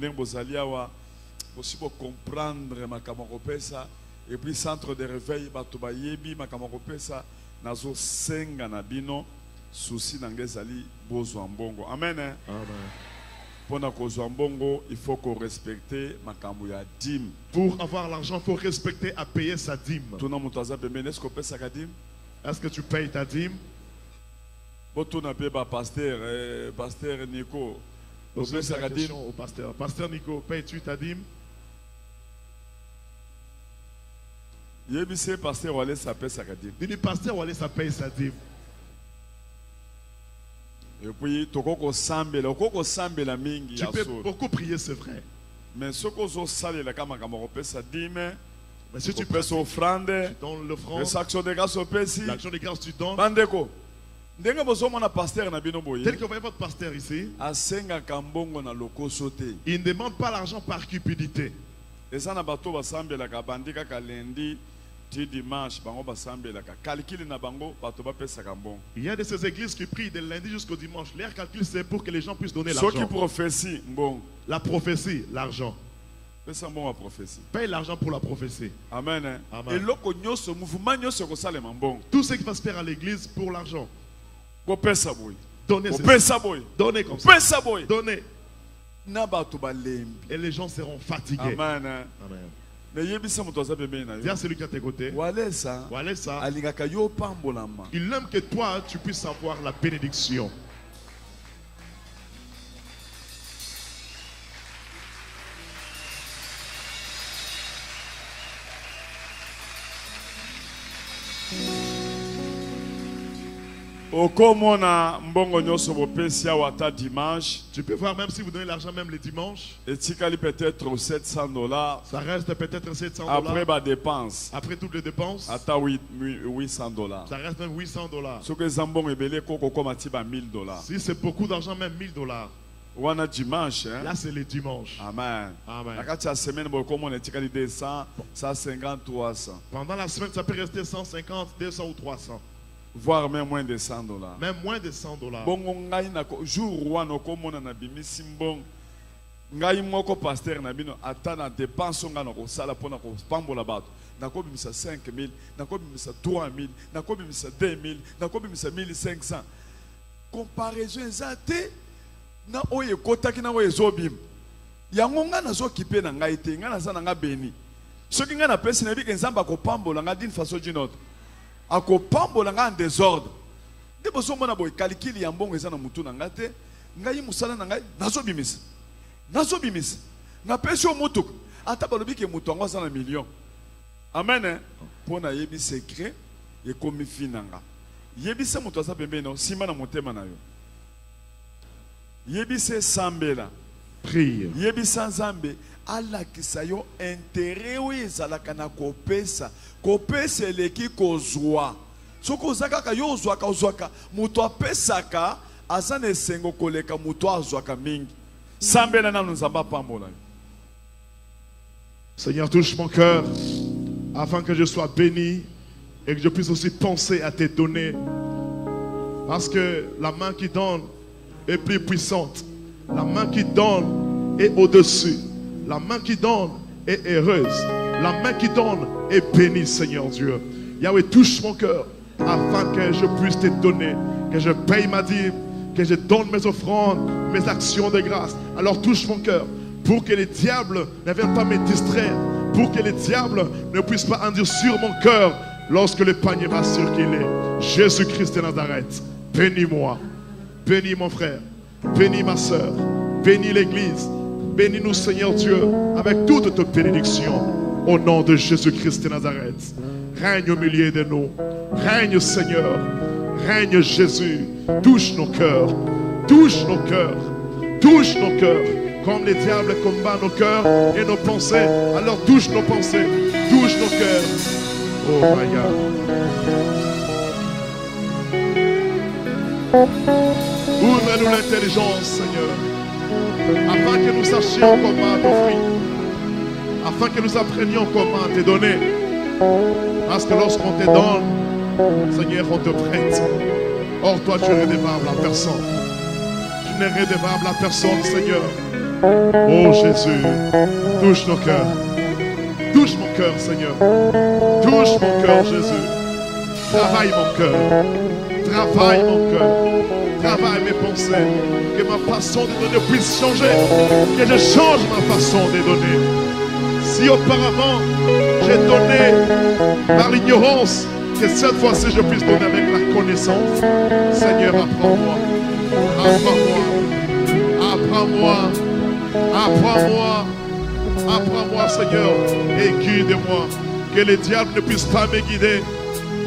aussi pour comprendre ma camaropesa et puis centre de réveil batuba yebi ma camaropesa nazo senga na bino souci nangezali bozo mbongo amen.
Amen.
Pour na kozo mbongo il faut qu'on respecte makambo ya dîme.
Pour avoir l'argent il faut respecter à payer sa dîme.
Tuna mutaza pembeni est-ce qu'on paye sa dîme?
Est-ce que tu payes ta dîme?
Boto na pe ba pasteur Nico.
Au pasteur. Pasteur Nico, payes-tu ta dîme?
Le pasteur Wale s'appelle sa dîme.
Le pasteur Wale s'appelle sa dîme.
Et puis, tu peux
beaucoup prier, c'est vrai.
Mais ce que tu sales la camarade sa dîme,
mais si tu
peux offrande,
tu donnes l'offrande,
l'action de grâce au pays,
l'action de grâce tu donnes.
Bandeko. Tel que vous
voyez votre pasteur ici,
il
ne demande pas l'argent par cupidité. Il y a de ces églises qui prient de lundi jusqu'au dimanche. Leur calcul, c'est pour que les gens puissent donner l'argent. La prophétie, l'argent. Paye l'argent pour la prophétie.
Amen.
Amen. Tout ce qui va se faire à l'église pour l'argent. Donnez. Donnez comme ça. Donnez. Et les gens seront fatigués.
Amen.
Amen. Viens celui qui est à tes côtés. Il aime que toi, tu puisses avoir la bénédiction.
Tu
peux voir même si vous donnez l'argent même les dimanches.
Peut-être $700.
Ça reste peut-être $700.
Après ma dépense.
Après toutes les dépenses.
$800.
Ça reste même $800.
Si
c'est beaucoup d'argent, même $1000.
Dimanche, hein?
Là c'est le dimanche.
Amen.
Amen. Pendant la semaine, ça peut rester 150, 200 ou 300.
Voire même moins de $100.
Même moins de $100.
Ngai moko pasteur na bino atana dépense nga na ko sala pona ko pambola bato nakobimisa 5000 nakobimisa 3000 nakobimisa 2000 nakobimisa 1500 comparaison ezate na oye kotaki na oye zobim yango nga nazo kipe na ngai te nga naza na nga beni soki nga na pesi na bi nzamba ko pambola nga d'une façon d'une autre akopambola nga en désordre de boso mona boy calcul ya mbongo eza na mutu na nga te ngai musala na ngai nazobimisa na pesi o mutu ata balobi ke mutu ngo za na million amen pona yebi secret e komi finanga yebi se mutu asa pembe no sima na motema na yo yebi se sambela
prie
yebi sa nzambe alakisa yo intérêt o ezalaka na kopesa eleki kozwa soko ozaka yo ozwaka mutu apesaka aza na esengo koleka mutu azwaka mingi sambela na nzamba pambola.
Seigneur, touche mon cœur afin que je sois béni et que je puisse aussi penser à te donner, parce que la main qui donne est plus puissante, la main qui donne est au-dessus, la main qui donne est heureuse, la main qui donne est bénie. Seigneur Dieu, Yahweh, touche mon cœur afin que je puisse te donner, que je paye ma dîme, que je donne mes offrandes, mes actions de grâce. Alors touche mon cœur pour que les diables ne viennent pas me distraire, pour que les diables ne puissent pas endurcir mon cœur lorsque le panier va circuler. Jésus-Christ de Nazareth, bénis-moi, bénis mon frère, bénis ma soeur, bénis l'église, bénis-nous Seigneur Dieu avec toute ta bénédiction au nom de Jésus-Christ de Nazareth. Règne au milieu de nous, règne Seigneur, règne Jésus, touche nos cœurs, touche nos cœurs, touche nos cœurs, comme les diables combattent nos cœurs et nos pensées, alors touche nos pensées, touche nos cœurs. Oh my God. Ouvre-nous l'intelligence, Seigneur, afin que nous sachions comment t'offrir, afin que nous apprenions comment te donner, parce que lorsqu'on te donne, Seigneur, on te prête. Or, toi, tu es redevable à personne. Tu n'es redevable à personne, Seigneur. Oh Jésus, touche nos cœurs. Touche mon cœur, Seigneur. Touche mon cœur, Jésus. Travaille mon cœur. Travaille mon cœur. Travaille mes pensées. Que ma façon de donner puisse changer. Que je change ma façon de donner. Si auparavant, j'ai donné par l'ignorance, que cette fois-ci je puisse donner avec la connaissance. Seigneur, apprends-moi. Apprends-moi. Apprends-moi. Apprends-moi. Apprends-moi, Seigneur, et guide-moi. Que les diables ne puissent pas me guider.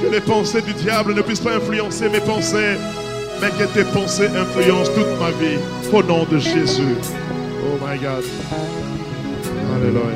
Que les pensées du diable ne puissent pas influencer mes pensées. Mais que tes pensées influencent toute ma vie. Au nom de Jésus. Oh my God. Alléluia.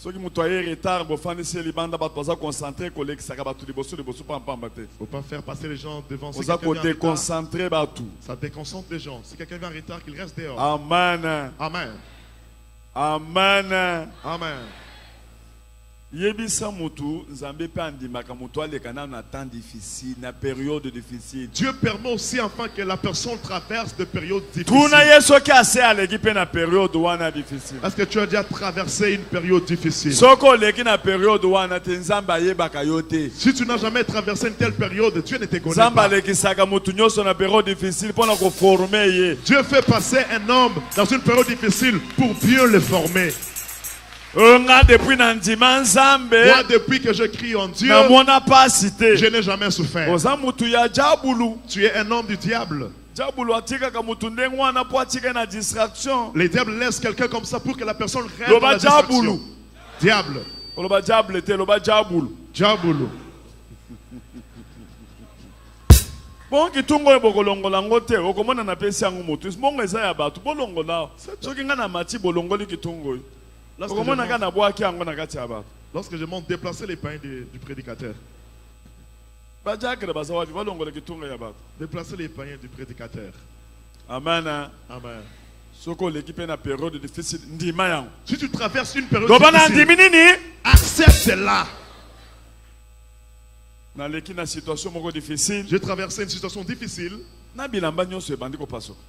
Ceux qui m'ont retard, il faut concentrer,
faut pas faire passer les gens devant.
Si ça
déconcentre les gens. Si quelqu'un vient en retard, qu'il reste dehors.
Amen.
Amen.
Amen.
Amen.
Yebisa mutu nzambe pe andimaka mutu alekana na temps difficile, na période difficile.
Dieu permet aussi enfin que la personne traverse des périodes difficiles.
Tuna yeso ki ase aleki pe na période wana difficile.
Est-ce que tu as déjà traversé une période difficile?
Soko leki na période wana te nzamba ayebaka yo te.
Si tu n'as jamais traversé une telle période, Dieu ne te connaît
nzamba
pas.
leki saka mutu nyoso na période difficile pour ko former ye.
Dieu fait passer un homme dans une période difficile pour bien le former.
Moi,
depuis que je crie en Dieu, je n'ai jamais souffert. Tu es un homme du diable. Les diables laissent quelqu'un comme ça pour que la personne reste dans la distraction. Diable. Diable.
Bon kitungo ebokolongola ngote okomona na pesi yango motu bongo eza ya bato bolongola soki nga na mati bolongoli kitungo.
Lorsque je monte déplacer les pains du prédicateur. Déplacer les pains du prédicateur.
Amen.
Amen.
Si
tu traverses une période difficile, accepte-la. J'ai traversé une situation difficile.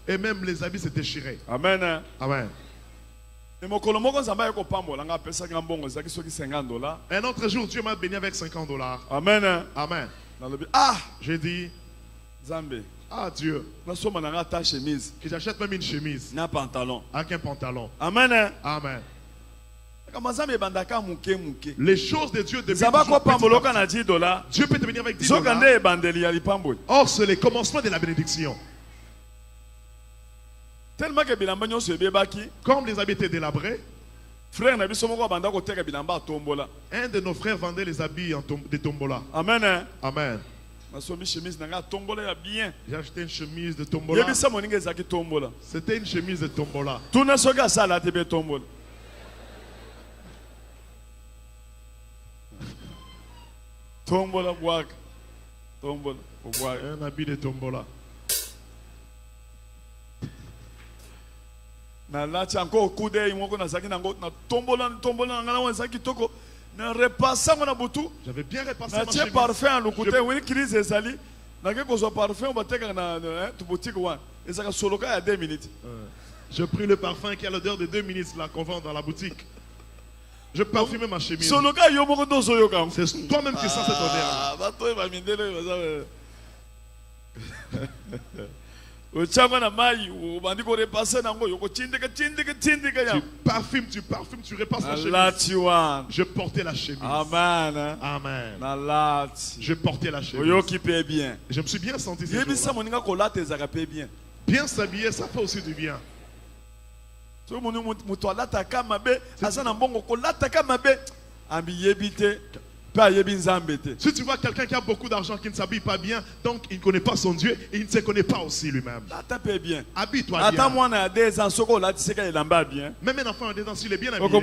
Et même les habits se déchiraient.
Amen.
Amen. Un autre jour, Dieu m'a béni avec $50.
Amen.
Amen.
Ah,
j'ai dit,
Zambé.
Ah Dieu, que j'achète même une chemise.
Un pantalon.
Avec un pantalon.
Amen.
Amen. Les choses de Dieu deviennent Dieu peut te venir avec $10. Or, c'est le commencement de la bénédiction.
Tellement que
comme les habits étaient délabrés, un de nos frères vendait les habits de tombola.
Amen.
Amen. J'ai acheté une chemise de tombola. C'était une chemise de tombola. Un habit de tombola.
Nalati encore coup d'œil moko nazaki nango na tombola ngala wanzaki toko na repassa ngona butu.
J'avais bien repassé ma chemise.
Na parfum à l'okote oui crise ezali na ke kozo parfum bateka na tu boutique wan ezaka soloka ya 2 minutes.
Je pris le parfum qui a l'odeur de 2 minutes là qu'on vend dans la boutique. Je parfumais ma chemise.
Soloka yo moko dozo yo kam.
C'est toi-même qui sens cette odeur.
Ah ba toi ba mindele baza. Tu
parfumes, tu repasses la chemise. Je portais la chemise.
Amen.
Amen. Je portais la chemise. Je me suis bien senti. Bien s'habiller, ça fait aussi du bien. Si tu vois quelqu'un qui a beaucoup d'argent qui ne s'habille pas bien, donc il ne connaît pas son Dieu et il ne se connaît pas aussi lui-même. Habille-toi bien. Même un enfant a 2 ans, s'il est bien habillé,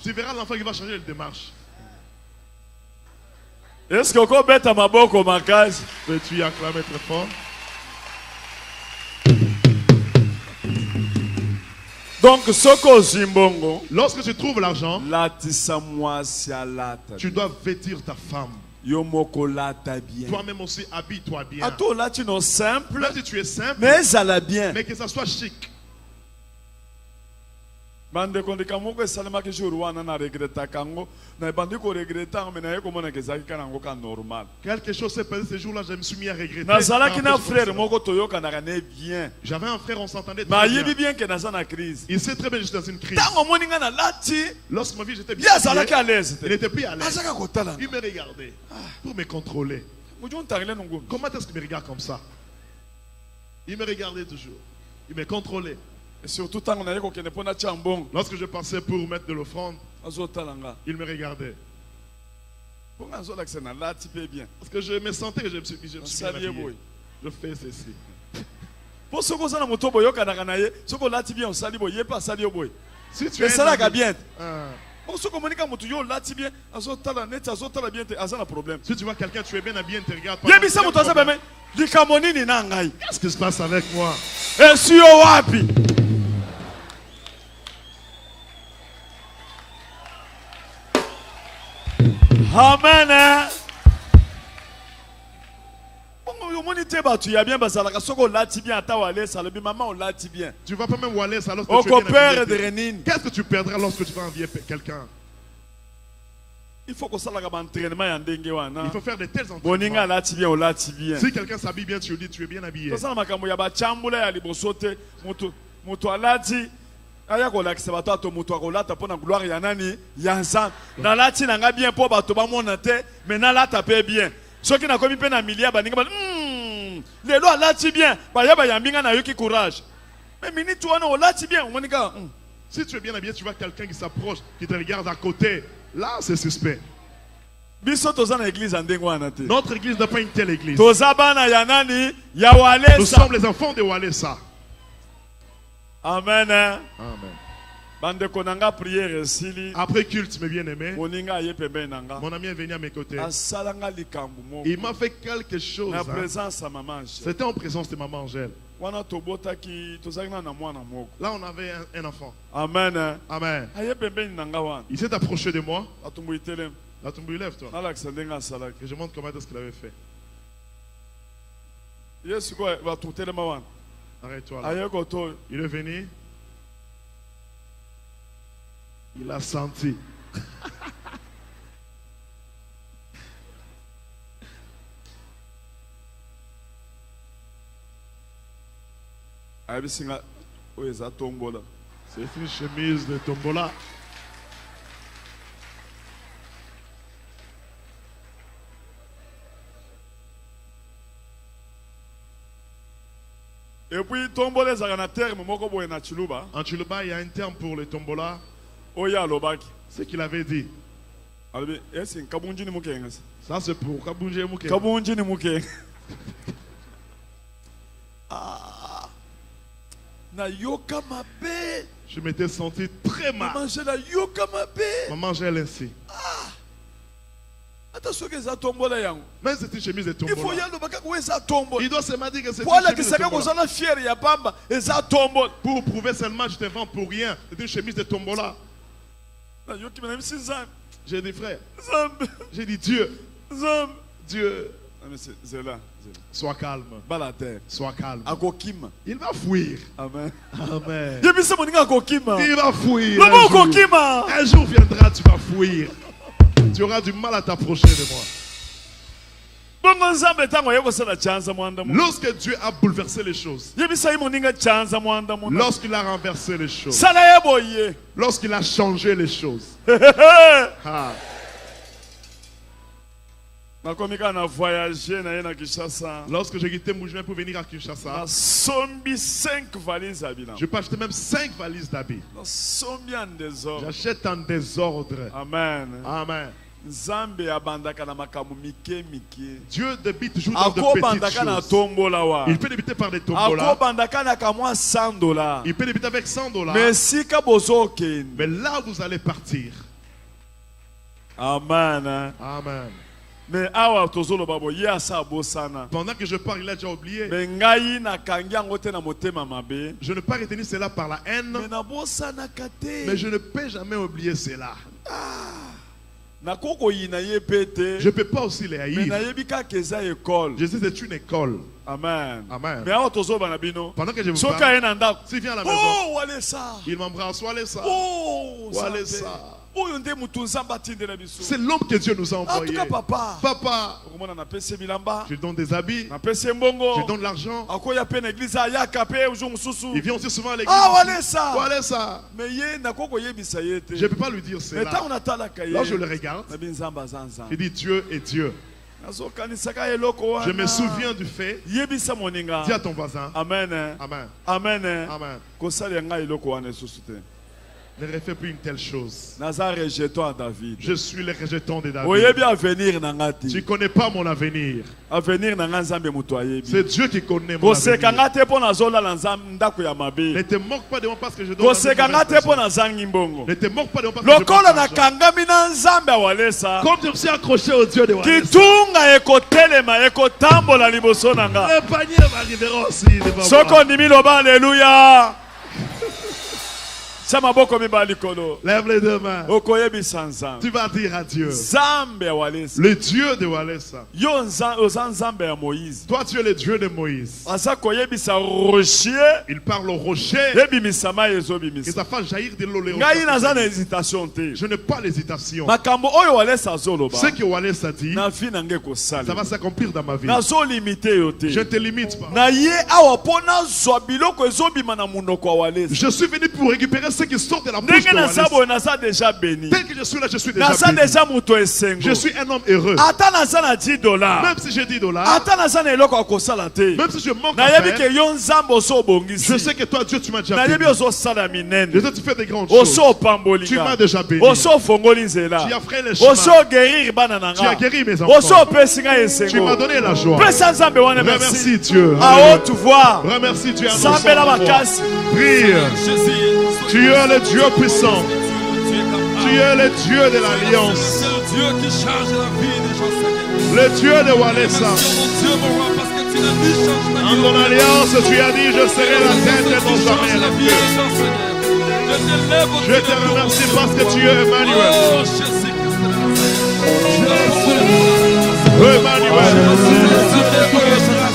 tu verras l'enfant qui va changer de démarche.
Est-ce que
peux-tu acclamer très fort?
Donc, lorsque
tu trouves l'argent, tu dois vêtir ta femme. Toi-même aussi, habille-toi bien.
Même
si tu es simple, mais que ça soit chic. Quelque chose s'est passé ce jour-là, je me suis mis à regretter. J'avais un frère, on s'entendait très bien. Il sait très bien que je suis dans une crise. Lorsque ma vie j'étais bien, il n'était plus à l'aise. Il me regardait pour me contrôler. Comment est-ce qu'il me regarde comme ça? Il me regardait toujours. Il me contrôlait.
Et surtout,
lorsque je passais pour mettre de l'offrande, il me regardait. Parce que je me sentais que je me suis bien habillé. Je fais ceci. Si tu es Si tu vois quelqu'un, tu es bien habillé, tu regardes pas. Qu'est-ce qui se passe avec moi?
Amen.
Tu vas pas même Wallace alors que tu es bien habillé. Qu'est-ce que tu perdras lorsque tu vas envier quelqu'un?
Il faut faire
de tels entraînements. Si quelqu'un s'habille bien, tu lui dis tu es bien habillé.
Aya kolakisa bato ato mutu akolata pona gloire ya nani ya nzambe nalati nanga bien po bato bamona te mais nalata pe bien soki nakomi pe na milia baninga lelo alati bien bayaba yambinga na yoki courage mais minute wana olati bien omonika
si tu es bien habillé tu vois quelqu'un qui s'approche qui te regarde à côté là c'est suspect.
Biso toza na église ndenge wana te.
Notre église n'est pas une telle église.
Toza bana ya nani ya Walesa.
Nous sommes les enfants de Walesa.
Amen.
Amen.
Après
culte, mes bien-aimés, mon ami est venu à mes côtés. Il m'a fait quelque chose. C'était en présence de maman Angèle. Là, on avait un enfant.
Amen.
Amen. Il s'est approché de moi. La Tumbu, lève-toi. Que je montre comment est-ce qu'il avait fait. Arrête-toi là. Il est venu. Il a senti. C'est une chemise de tombola.
Et puis, tombola, en
Chiluba, il y a un terme pour le tombola.
C'est
qu'il avait dit. Ça, c'est pour Kabunji Mouké. Je m'étais senti très mal. Maman, j'ai ainsi. Même c'est une chemise de tombola. Il doit se dire que c'est une chemise de tombola. Pour prouver seulement que je te vends pour rien. C'est une chemise de tombola. J'ai dit frère. J'ai dit Dieu. Dieu. Sois calme. Sois calme. Il va fuir.
Amen.
Amen.
Il
va fuir. Un jour viendra, tu vas fuir. Tu auras du mal à t'approcher de moi. Lorsque Dieu a bouleversé les choses, lorsqu'il a renversé les choses, lorsqu'il a changé les choses, lorsque j'ai quitté Moujouin pour venir à Kinshasa, je peux acheter même 5 valises d'habits. J'achète en désordre.
Amen.
Amen.
Dieu
débite toujours dans de petites choses. Il peut débiter par des tombolas. Il peut débiter avec $100. Mais là vous allez partir.
Amen.
Amen.
Mais
pendant que je parle, il a déjà oublié. Je ne peux pas retenir cela par la haine. Mais je ne peux jamais oublier cela. Je ne peux pas aussi les haïr. Je sais que c'est une école.
Amen.
Amen.
Pendant
que je vous parle, s'il vient à la maison, il m'embrasse. C'est l'homme que Dieu nous a envoyé. Papa, je donne des habits, je donne de l'argent. Il vient aussi souvent à l'église. Je ne peux pas lui dire cela. Là, je le regarde. Je dis Dieu est Dieu. Je me souviens du fait. Dis à ton voisin.
Amen.
Amen.
Amen.
Amen. Ne refais plus une telle chose.
David.
Je suis le rejeton de David. Tu ne connais pas mon avenir. C'est Dieu qui connaît mon avenir. Ne te moque pas de moi parce que je donne. Ne te moque pas de moi parce que je comme je me suis accroché au Dieu de Walesa. Le panier m'arrivera aussi devant moi.
Alléluia.
Lève les deux mains. Tu vas dire à Dieu. Le Dieu de Walesa. Toi tu es le Dieu de Moïse. Il parle au rocher et ça fait jaillir de l'eau. Je n'ai pas l'hésitation. Ce que Walesa dit, ça va s'accomplir dans ma vie. Je ne te limite pas. Je suis venu pour récupérer ce qui sort de la bouche de Walesa. Tel que je suis là, je suis déjà béni. Je suis un homme heureux. Même si j'ai $10, même si je manque à faire, je sais que toi Dieu tu m'as déjà béni. Je sais que tu fais des grandes choses. Tu m'as déjà béni. Tu as fait les chemins. Tu as guéri mes enfants. Tu m'as donné la joie. Remercie Dieu. Remercie Dieu. Prie. Tu es le Dieu puissant. Tu es le Dieu de l'alliance. Le Dieu de Walesa. En ton alliance, tu as dit, je serai la tête et non jamais la queue. Je te remercie parce que tu es Emmanuel. Emmanuel.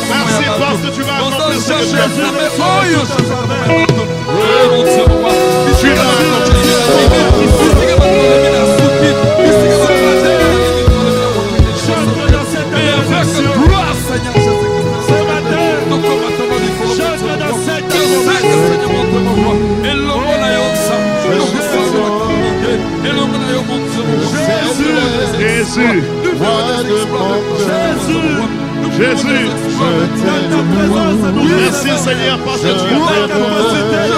Merci parce que tu vas accomplir ce que tu as fait. Tu l'as accompli. Jésus, Jésus, merci Seigneur parce que tu as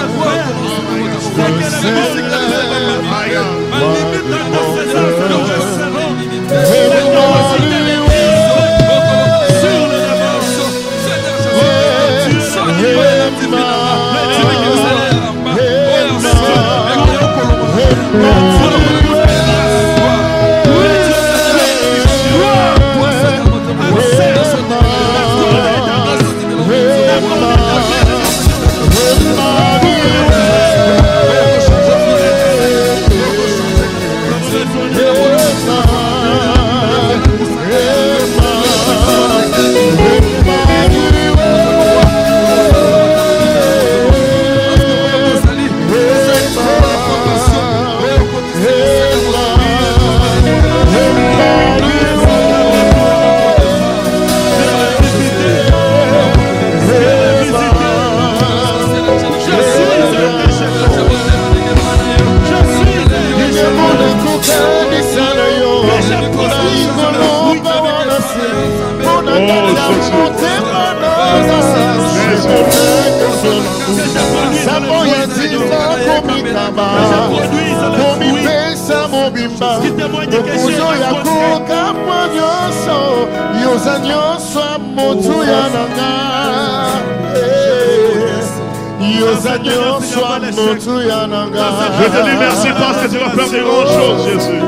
Je te dis merci parce que tu vas faire des grandes choses, Jésus.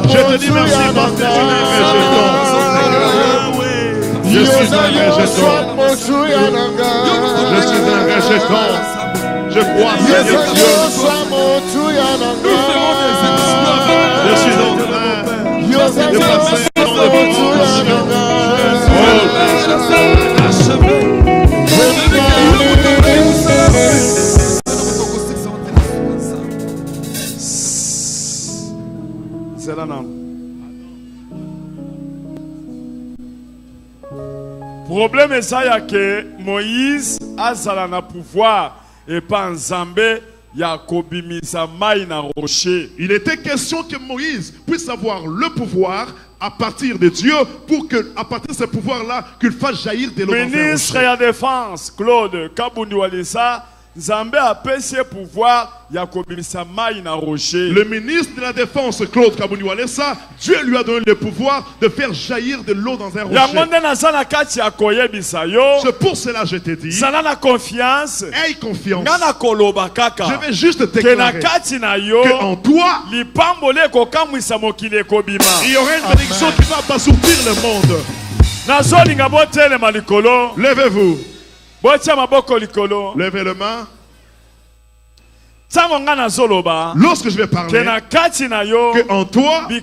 Je te dis merci parce que tu es un rejeton. Je suis un rejeton. Je suis un rejeton. Je crois, Seigneur Dieu. Je suis en train de passer dans le
problème est ça que Moïse a un pouvoir et pas en Zambé. Il
était question que Moïse puisse avoir le pouvoir à partir de Dieu pour que, à partir de ce pouvoir-là, qu'il fasse jaillir de l'eau.
Ministre de la Défense, Claude Kabundu Walesa,
Le ministre de la Défense, Claude Kabuni Walesa, Dieu lui a donné le pouvoir de faire jaillir de l'eau dans un rocher. C'est pour cela que je t'ai dit, aie confiance. Je vais juste déclarer qu'en toi, il y aura une bénédiction qui va assoupir le monde. Levez-vous. Levez le main. Lorsque je vais parler, qu'en toi, il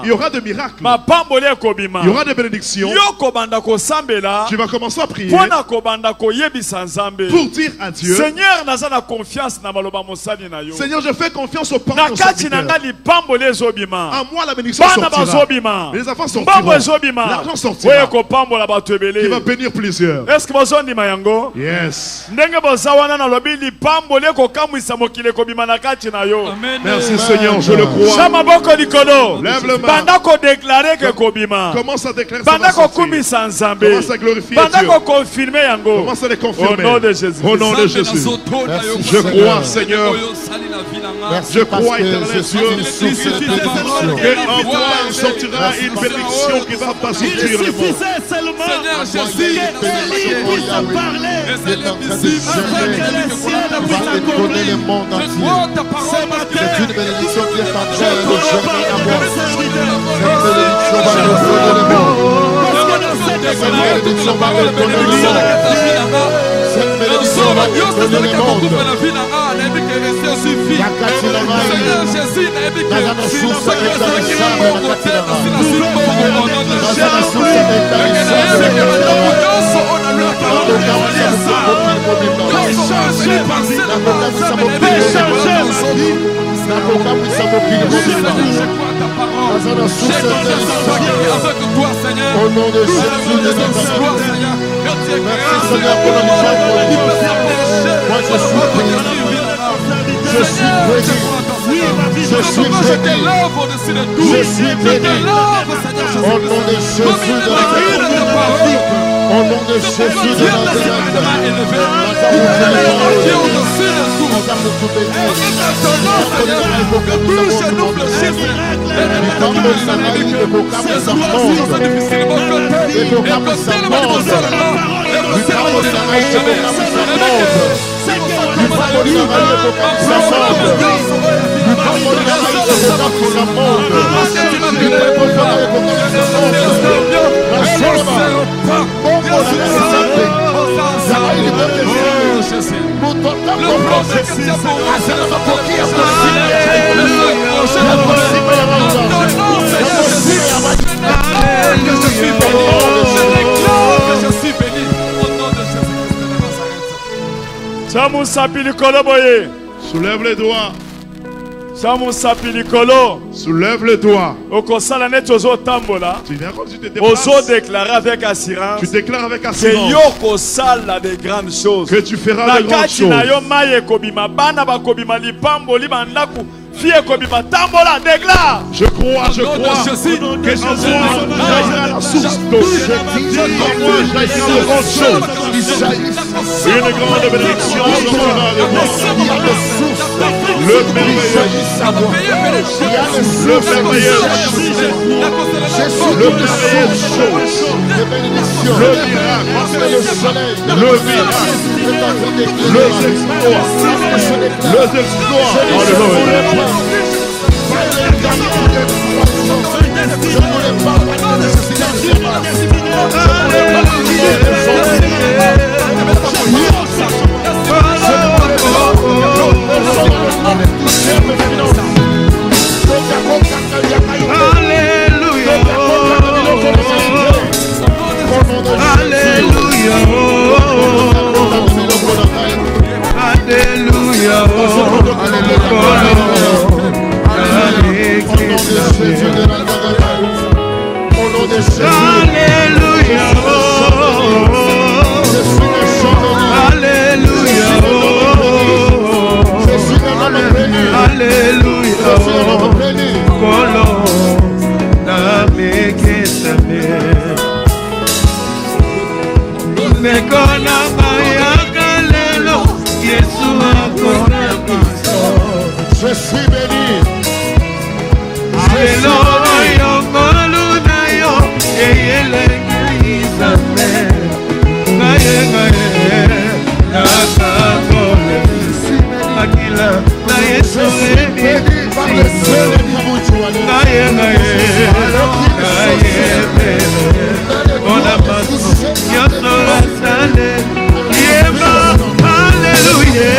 y aura des miracles, il y aura des bénédictions. Tu vas commencer à prier pour dire à Dieu, Seigneur, je fais confiance au Père de serviteur. À moi la bénédiction sortira, les enfants sortiront, l'argent sortira, qui va bénir plusieurs. Yes. Merci Seigneur, je le crois. Lève le main. Commence à déclarer ça va sortir. Commence à glorifier Dieu. Commence à les confirmer. Au nom de Jésus. Au nom de Jésus. Je crois Seigneur. Je crois éternel Dieu qu'en toi il sortira une bénédiction qui va pas sortir le monde.
Seigneur Jésus,
le monde entier. C'est une bénédiction qui est en train de germer en moi. Cette bénédiction va redonner le monde. Cette bénédiction va redonner le monde. Au nom de Jésus de Nazareth. Merci Seigneur pour la je suis béni. Je suis béni. Je suis béni. Au nom de Jésus de Nazareth. Au nom de Jésus de
Soulève les doigts. Soulève les doigts. Tu viens quand tu te déplaces. Tu déclares avec assurance que tu feras de grandes choses. Je crois que en moi jaillira la source d'eau. En moi jaillira de grandes choses. Une grande bénédiction sortira de moi. Le merveilleux. Le merveilleux. Le merveilleux chose. Le miracle. Le miracle. Les exploits. Les exploits. Alléluia.
Mekona maya kalelo
Je suis béni.
Alléluia, Molunayo, Eyelengizame, Naye, Nakakole, Akila, Naye, Solebi, Naye, Bon amaso, Yasora Sale, Yema, Alléluia.